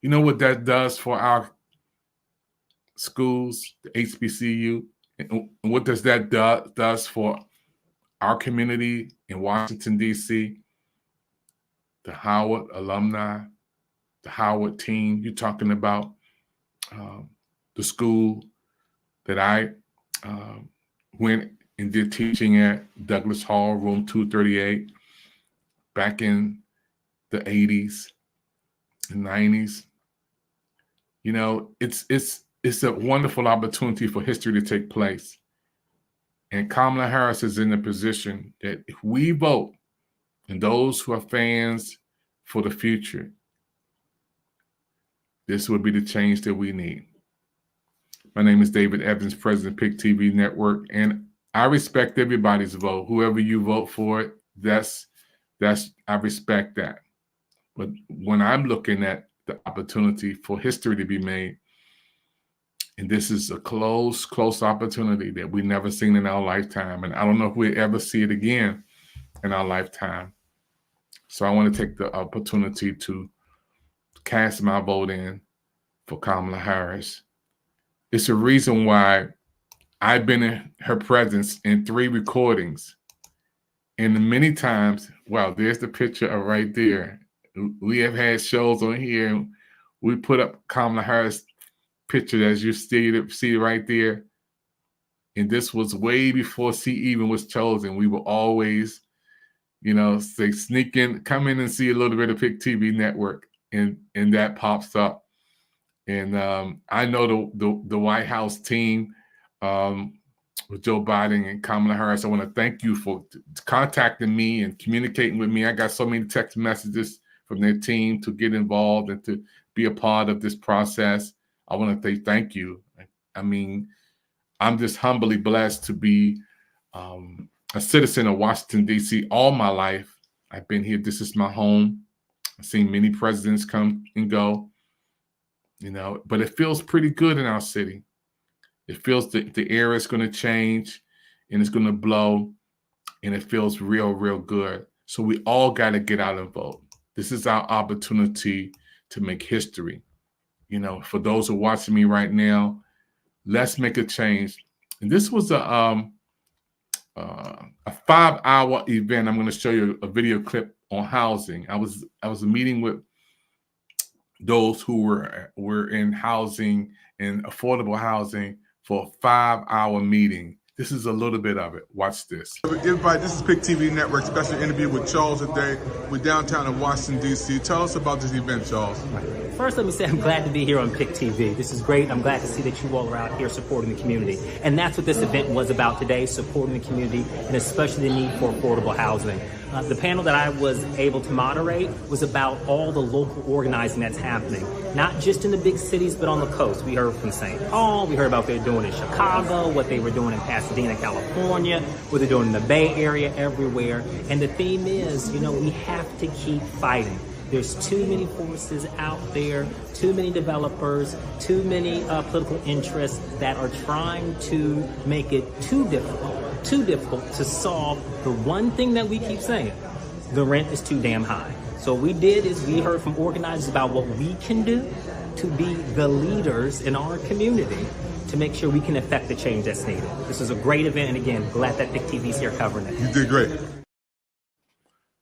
S2: you know what that does for our schools, the HBCU, and what does that does for our community in Washington, D.C., the Howard alumni, the Howard team. You're talking about the school that I went and did teaching at, Douglas Hall, room 238, back in the 80s and 90s. You know, it's a wonderful opportunity for history to take place. And Kamala Harris is in a position that if we vote, and those who are fans for the future, this would be the change that we need. My name is David Evans, President of PIC TV Network, and I respect everybody's vote. Whoever you vote for it, that's I respect that. But when I'm looking at the opportunity for history to be made, and this is a close opportunity that we've never seen in our lifetime, and I don't know if we'll ever see it again in our lifetime. So I want to take the opportunity to cast my vote in for Kamala Harris. It's a reason why I've been in her presence in 3 recordings. And many times, wow, there's the picture of right there. We have had shows on here, and we put up Kamala Harris picture as you see right there. And this was way before she even was chosen. We were always, say, sneak in, come in and see a little bit of PIC TV Network, and that pops up. And I know the White House team with Joe Biden and Kamala Harris. I want to thank you for contacting me and communicating with me. I got so many text messages from their team to get involved and to be a part of this process. I want to say thank you. I mean, I'm just humbly blessed to be a citizen of Washington, D.C. all my life. I've been here. This is my home. I've seen many presidents come and go, but it feels pretty good in our city. It feels that the air is going to change and it's going to blow, and it feels real, real good. So we all got to get out and vote. This is our opportunity to make history. For those who are watching me right now, let's make a change. And this was a 5-hour event. I'm going to show you a video clip on housing. I was meeting with those who were in housing and affordable housing for a 5-hour meeting. This is a little bit of it. Watch this.
S5: Everybody, this is PIC TV Network special interview with Charles today. We're downtown in Washington, D.C. Tell us about this event, Charles.
S3: First, let me say I'm glad to be here on PIC TV. This is great. I'm glad to see that you all are out here supporting the community. And that's what this event was about today, supporting the community, and especially the need for affordable housing. The panel that I was able to moderate was about all the local organizing that's happening, not just in the big cities, but on the coast. We heard from St. Paul, we heard about what they're doing in Chicago, what they were doing in Pasadena, California, what they're doing in the Bay Area, everywhere. And the theme is, we have to keep fighting. There's too many forces out there, too many developers, too many political interests that are trying to make it too difficult to solve the one thing that we keep saying. The rent is too damn high. So what we did is we heard from organizers about what we can do to be the leaders in our community to make sure we can affect the change that's needed. This is a great event, and again, glad that PIC TV's here covering it.
S5: You did great.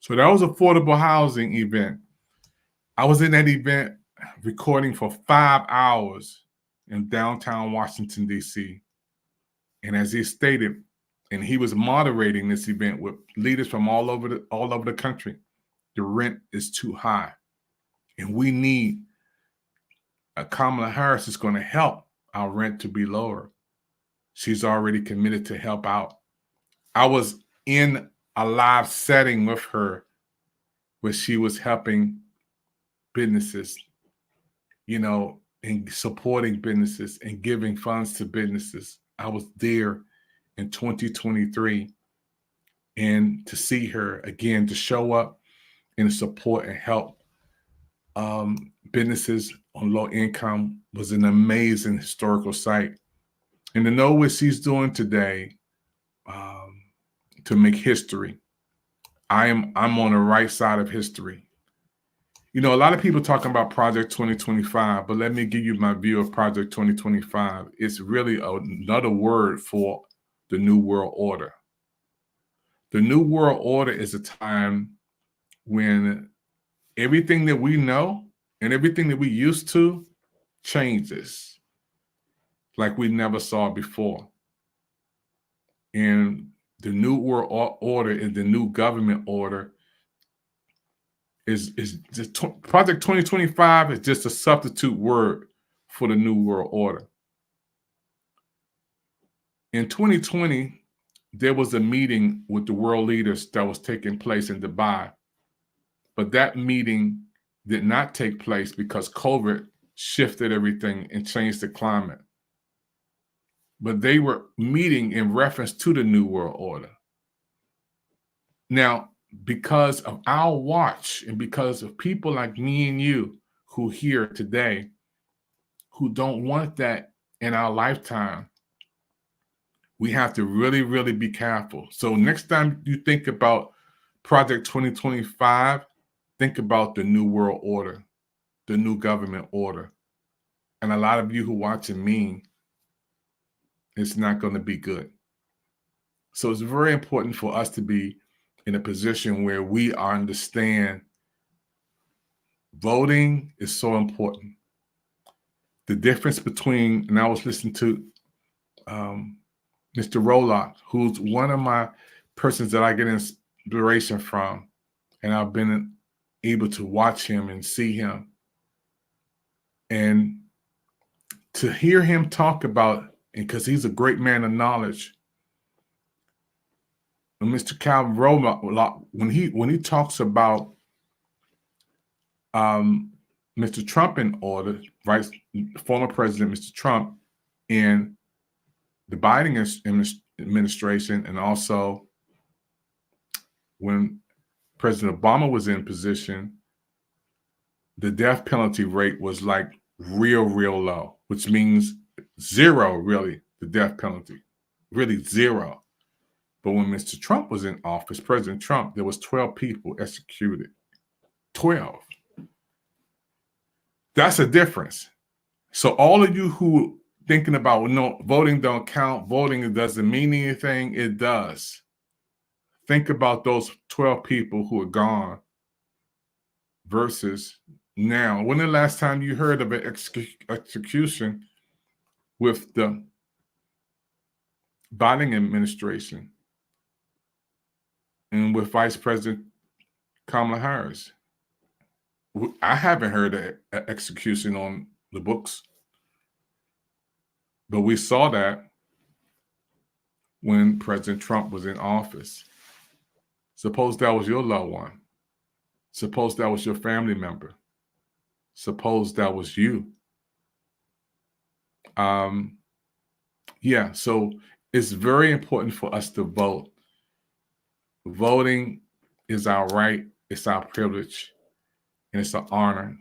S2: So that was affordable housing event. I was in that event recording for 5 hours in downtown Washington, D.C. And as he stated, and he was moderating this event with leaders from all over the country, the rent is too high. And we need Kamala Harris is going to help our rent to be lower. She's already committed to help out. I was in a live setting with her where she was helping businesses, and supporting businesses and giving funds to businesses. I was there in 2023, and to see her again, to show up and support and help businesses on low income was an amazing historical site. And to know what she's doing today to make history, I'm on the right side of history. A lot of people talking about Project 2025, but let me give you my view of Project 2025. It's really another word for the New World Order. The New World Order is a time when everything that we know and everything that we used to changes like we never saw before. And the New World Order and the new government order is just Project 2025 is just a substitute word for the New World Order. In 2020, there was a meeting with the world leaders that was taking place in Dubai. But that meeting did not take place because COVID shifted everything and changed the climate. But they were meeting in reference to the New World Order. Now, because of our watch and because of people like me and you who here today who don't want that in our lifetime, we have to really, really be careful. So next time you think about Project 2025, think about the New World Order, the new government order. And a lot of you who watching me, it's not going to be good. So it's very important for us to be in a position where we understand voting is so important. The difference between, and I was listening to Mr. Roloff, who's one of my persons that I get inspiration from, and I've been able to watch him and see him. And to hear him talk about, and because he's a great man of knowledge, and Mr. Calvin Roloff, when he talks about Mr. Trump in order, right? Former President Mr. Trump and the Biden administration, and also when President Obama was in position, the death penalty rate was like real low, which means zero, really, the death penalty, really zero. But when Mr. Trump was in office, President Trump, there was 12 people executed. 12. That's a difference. So all of you who thinking about, no, voting don't count, voting doesn't mean anything, it does. Think about those 12 people who are gone versus now. When the last time you heard of an execution with the Biden administration and with Vice President Kamala Harris? I haven't heard an execution on the books, but we saw that when President Trump was in office. Suppose that was your loved one. Suppose that was your family member. Suppose that was you. So it's very important for us to vote. Voting is our right, it's our privilege, and it's an honor.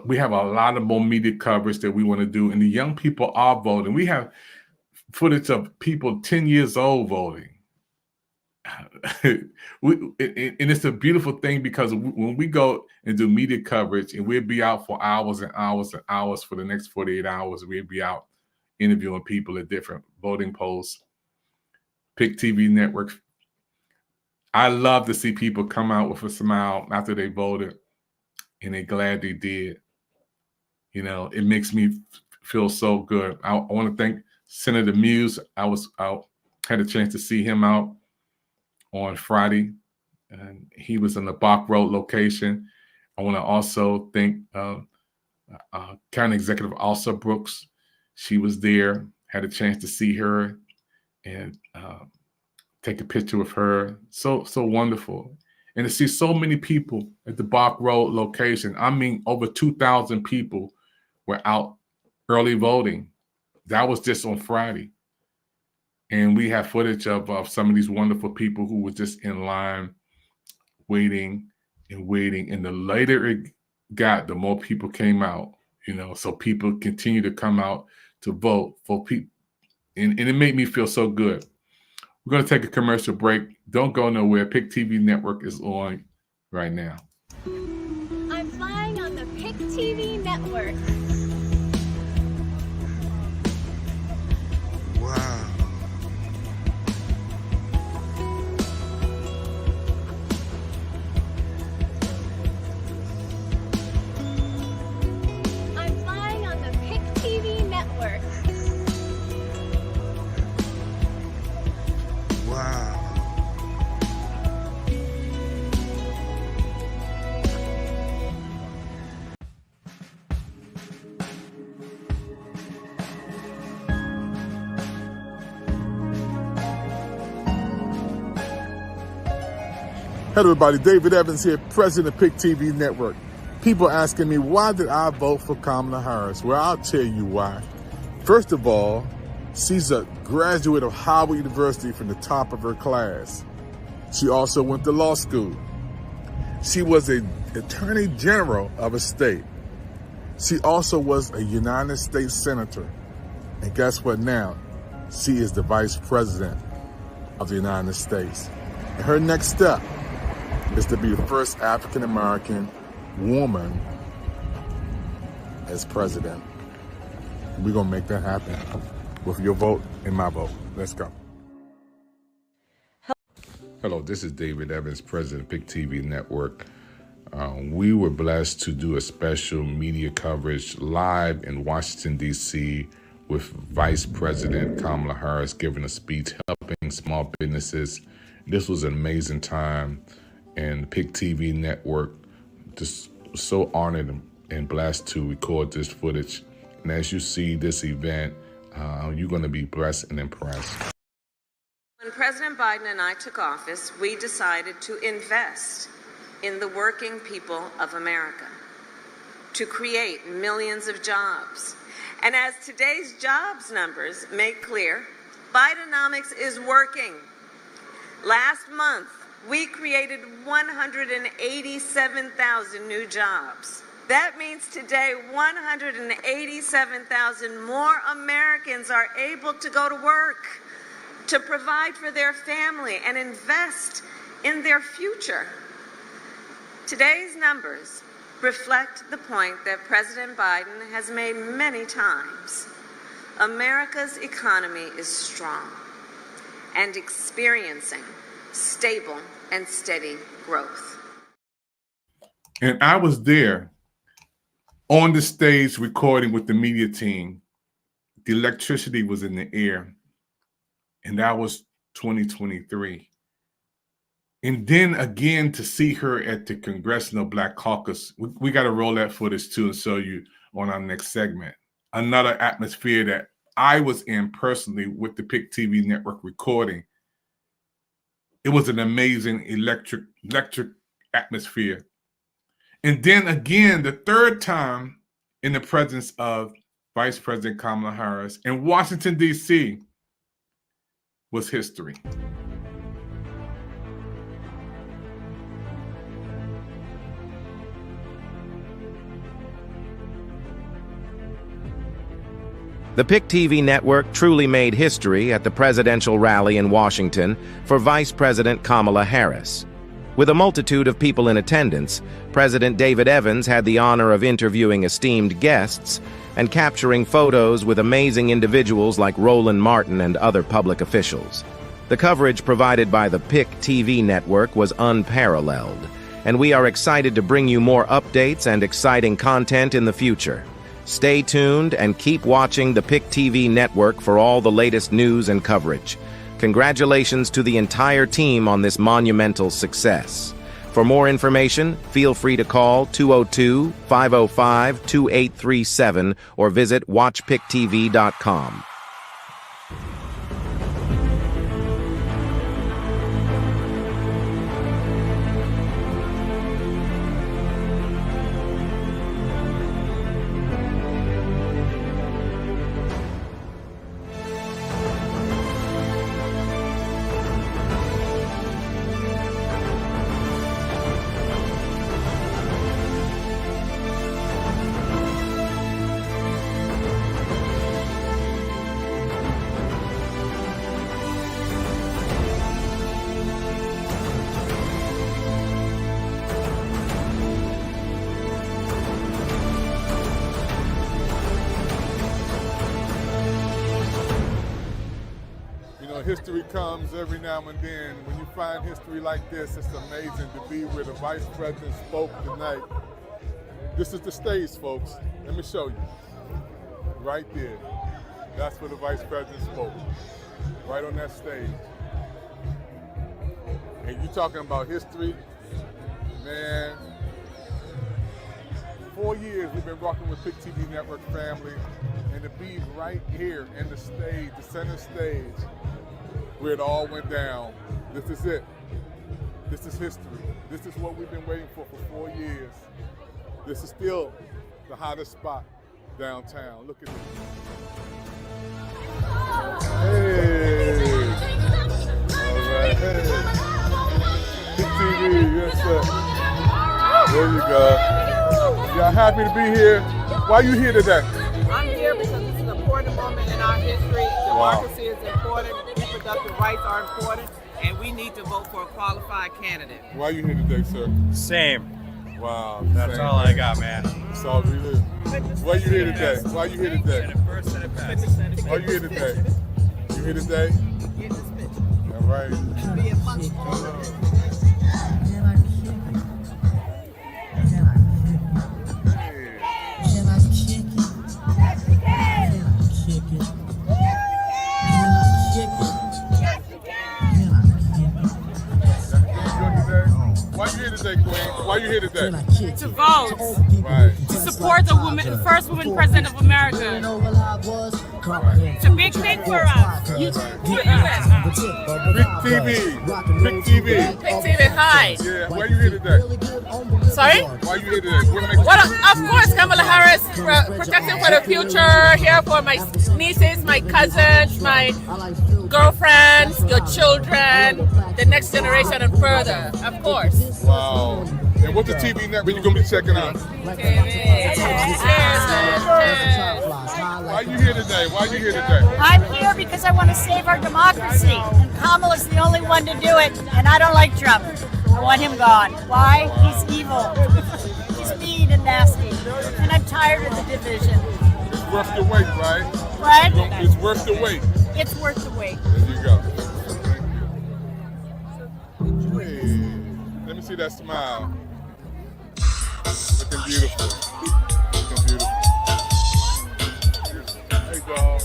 S2: We have a lot of more media coverage that we want to do, and the young people are voting. We have footage of people 10 years old voting. And it's a beautiful thing because when we go and do media coverage and we'll be out for hours and hours and hours for the next 48 hours, we'll be out interviewing people at different voting polls. PIC TV network. I love to see people come out with a smile after they voted and they're glad they did. It makes me feel so good. I want to thank Senator Muse. I had a chance to see him out on Friday, and he was in the Bach Road location. I want to also thank County Executive Elsa Brooks. She was there, had a chance to see her and take a picture with her. So wonderful. And to see so many people at the Bach Road location. I mean, over 2,000 people were out early voting. That was just on Friday. And we have footage of some of these wonderful people who were just in line waiting and waiting. And the later it got, the more people came out, so people continue to come out to vote for people. And it made me feel so good. We're going to take a commercial break. Don't go nowhere. PIC TV Network is on right now.
S7: I'm flying on the PIC TV Network.
S12: Wow.
S7: I'm flying on the PIC TV Network.
S12: Wow.
S5: Hello everybody, David Evans here, President of PIC TV Network. People asking me, why did I vote for Kamala Harris? Well, I'll tell you why. First of all, she's a graduate of Howard University from the top of her class. She also went to law school. She was an attorney general of a state. She also was a United States senator. And guess what now? She is the vice president of the United States. And her next step is to be the first African-American woman as president. We're gonna make that happen with your vote and my vote. Let's go.
S13: Hello, this is David Evans, President of PIC TV Network. We were blessed to do a special media coverage live in Washington, D.C. with Vice President Kamala Harris giving a speech helping small businesses. This was an amazing time, and PIC TV Network just so honored and blessed to record this footage. And as you see this event, you're going to be blessed and impressed.
S18: When President Biden and I took office, we decided to invest in the working people of America, to create millions of jobs. And as today's jobs numbers make clear, Bidenomics is working. Last month, we created 187,000 new jobs. That means today 187,000 more Americans are able to go to work, to provide for their family and invest in their future. Today's numbers reflect the point that President Biden has made many times. America's economy is strong and experiencing stable and steady growth.
S2: And I was there on the stage recording with the media team. The electricity was in the air, and that was 2023. And then again, to see her at the Congressional Black Caucus, we got to roll that footage too and show you on our next segment. Another atmosphere that I was in personally with the PIC TV Network recording. It was an amazing electric atmosphere. And then again, the third time in the presence of Vice President Kamala Harris in Washington, D.C. was history.
S19: The PIC TV network truly made history at the presidential rally in Washington for Vice President Kamala Harris. With a multitude of people in attendance, President David Evans had the honor of interviewing esteemed guests and capturing photos with amazing individuals like Roland Martin and other public officials. The coverage provided by the PIC TV network was unparalleled, and we are excited to bring you more updates and exciting content in the future. Stay tuned and keep watching the PIC TV network for all the latest news and coverage. Congratulations to the entire team on this monumental success. For more information, feel free to call 202-505-2837 or visit watchpictv.com.
S5: history comes every now and then. When you find history like this, it's amazing to be where the Vice President spoke tonight. This is the stage, folks. Let me show you. Right there. That's where the Vice President spoke. Right on that stage. And you talking about history, man. 4 years we've been rocking with PIC TV Network family, and to be right here in the stage, the center stage, where it all went down. This is it. This is history. This is what we've been waiting for 4 years. This is still the hottest spot downtown. Look at this. Hey. All right. Hey. PIC TV, yes sir. There you go. Y'all happy to be here? Why are you here today?
S4: I'm here because this is an important moment in our history. Democracy is important, reproductive rights are important, and we need to vote for a qualified candidate.
S5: Why are you here today, sir?
S12: Same.
S5: Wow.
S12: That's all I got, man.
S5: That's all we live. Why are you here today? Why are you here today? Why are you here today? You here today? All right. Why you here today, Queen? Why you here today?
S20: To vote.
S5: Right.
S20: To support the woman, the first woman president of America. It's a big thing for us. Who are you with?
S5: PIC TV. PIC TV.
S20: PIC TV, hi.
S5: Yeah, why you here today?
S20: Sorry?
S5: Why you here today?
S20: Well, of course, Kamala Harris, protecting for the future, here for my nieces, my cousins, my girlfriends, your children, the next generation and further, of course.
S5: Wow. And what's the TV network you're going to be checking out? Why are you here today? Why are you here today?
S21: I'm here because I want to save our democracy. And Kamala's the only one to do it, and I don't like Trump. I want him gone. Why? He's evil. He's mean and nasty. And I'm tired of the division.
S5: It's worth the wait, right?
S21: What?
S5: It's worth the wait.
S21: It's worth the wait.
S5: There you go. Hey, let me see that smile. Looking beautiful. Looking beautiful. Hey, dog.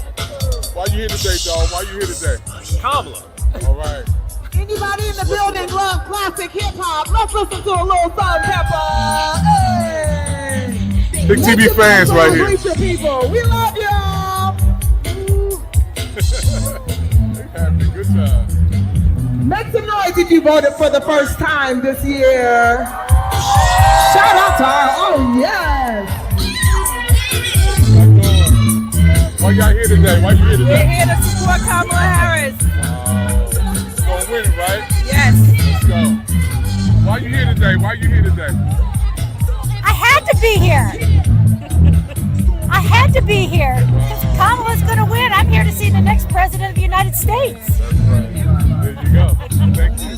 S5: Why you here today, dog? Why you here today?
S12: Kamala.
S5: All right.
S9: Anybody in the building love classic hip hop? Let's listen to a little Salt Pepper. Hey!
S5: Big TV fans right here.
S9: Reach your people. We love y'all.
S5: Happy, good time.
S9: Make some noise if you voted for the first time this year. Shout out to our, oh yes.
S5: Why y'all here today? Why you here today?
S20: We're here to support Kamala Harris.
S5: Wow. She's gonna win it, right?
S20: Yes.
S5: Let's go. Why you here today? Why you here today?
S21: I had to be here. I had to be here. Because Kamala's going to win. I'm here to see the next president of the United States.
S5: That's right. There you go. Thank you.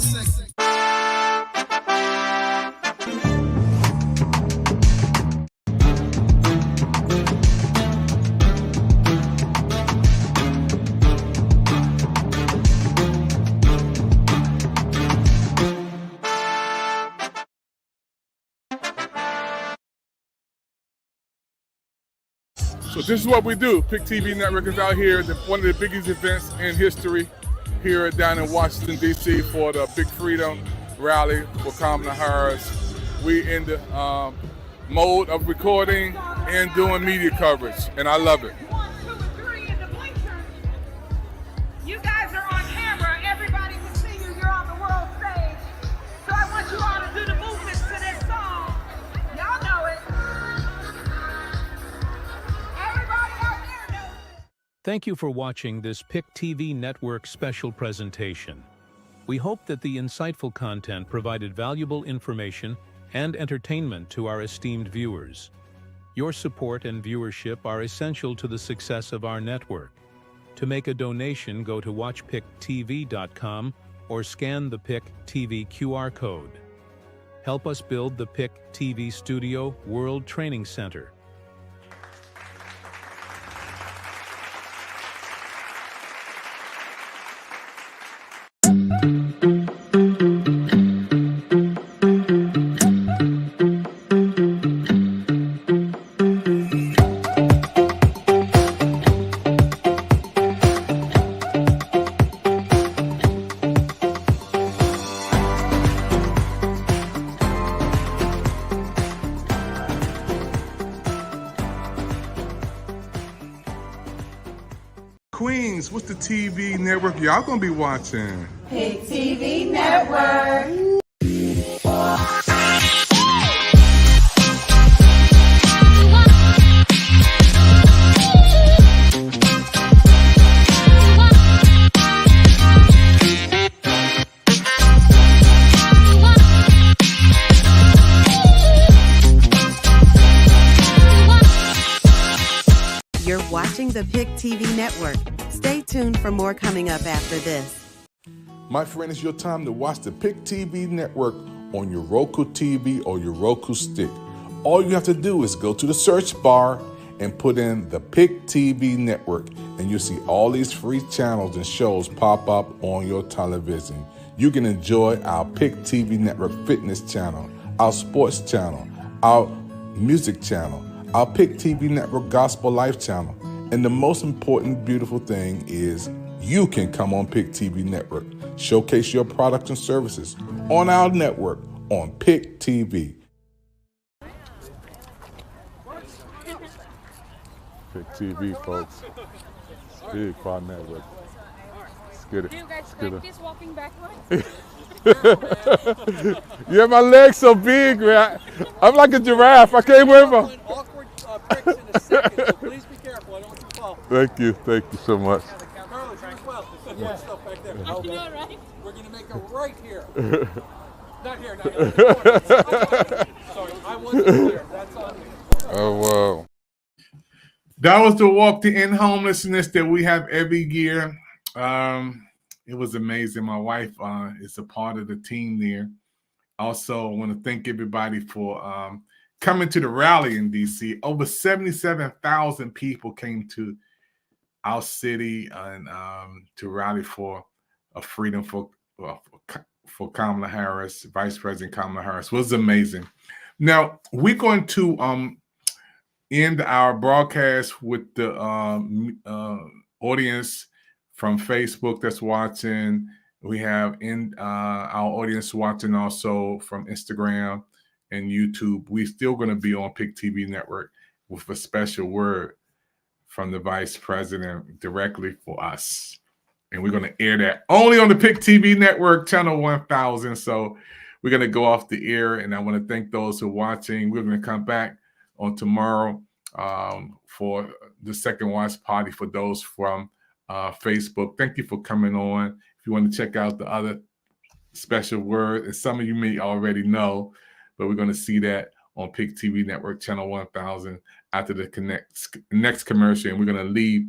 S5: So this is what we do. PIC TV Network is out here, one of the biggest events in history here down in Washington, D.C. for the Big Freedom Rally for Kamala Harris. We in the mode of recording and doing media coverage, and I love it.
S9: 1, 2, and 3 in the blinkers. You guys are on camera. Everybody can see you. You're on the world stage. So I want you all to do the movements to this song. Y'all know it. Everybody out there knows it.
S22: Thank you for watching this PIC TV Network special presentation. We hope that the insightful content provided valuable information and entertainment to our esteemed viewers. Your support and viewership are essential to the success of our network. To make a donation, go to watchpictv.com or scan the PIC TV QR code. Help us build the PIC TV Studio World Training Center.
S2: TV Network y'all gonna be watching?
S1: PIC TV Network.
S14: You're watching the PIC TV Network. Stay tuned for more coming up after this.
S13: My friend, it's your time to watch the PIC TV Network on your Roku TV or your Roku stick. All you have to do is go to the search bar and put in the PIC TV Network, and you'll see all these free channels and shows pop up on your television. You can enjoy our PIC TV Network fitness channel, our sports channel, our music channel, our PIC TV Network Gospel Life channel. And the most important, beautiful thing is you can come on PIC TV Network, showcase your products and services on our network on PIC TV.
S5: PIC TV, folks. It's big for our network. Let's get it.
S15: Do you guys
S5: Let's get
S15: like
S5: it.
S15: this walking backwards?
S5: Yeah, my legs so big, man. I'm like a giraffe. I can't wear my.
S16: Awkward pricks in a second, so please be careful. I don't want you to fall.
S5: Thank you so much.
S16: Carlos, you as well. There's some more stuff back there.
S15: I know, right?
S16: We're going to make a right here. Not here, not here. Sorry, I wasn't clear. That's on me.
S5: Oh, wow.
S2: That was the walk to end homelessness that we have every year. It was amazing. My wife is a part of the team there. Also, I want to thank everybody for coming to the rally in D.C. Over 77,000 people came to our city and to rally for a freedom for Kamala Harris, Vice President Kamala Harris. It was amazing. Now, we're going to end our broadcast with the audience from Facebook that's watching. We have our audience watching also from Instagram and YouTube. We're still going to be on PIC TV Network with a special word from the Vice President directly for us. And we're going to air that only on the PIC TV Network, channel 1000. So we're going to go off the air, and I want to thank those who are watching. We're going to come back on tomorrow for the second watch party for those from Facebook. Thank you for coming on. If you want to check out the other special word, and some of you may already know, but we're going to see that on PIC TV Network, channel 1000 after the next commercial, and we're going to leave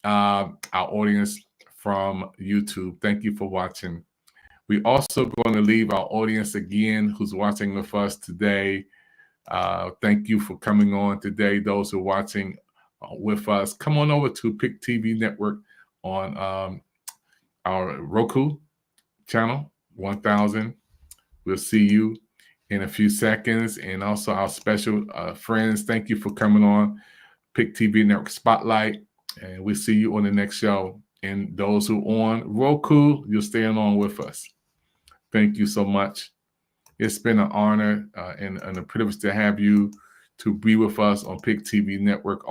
S2: our audience from YouTube. Thank you for watching. We're also going to leave our audience again who's watching with us today. Thank you for coming on today. Those who are watching with us, come on over to PIC TV Network on our Roku channel 1000. We'll see you in a few seconds. And also our special friends, thank you for coming on PIC TV Network Spotlight. And we'll see you on the next show. And those who are on Roku, you're staying on with us. Thank you so much. It's been an honor and a privilege to have you to be with us on PIC TV Network.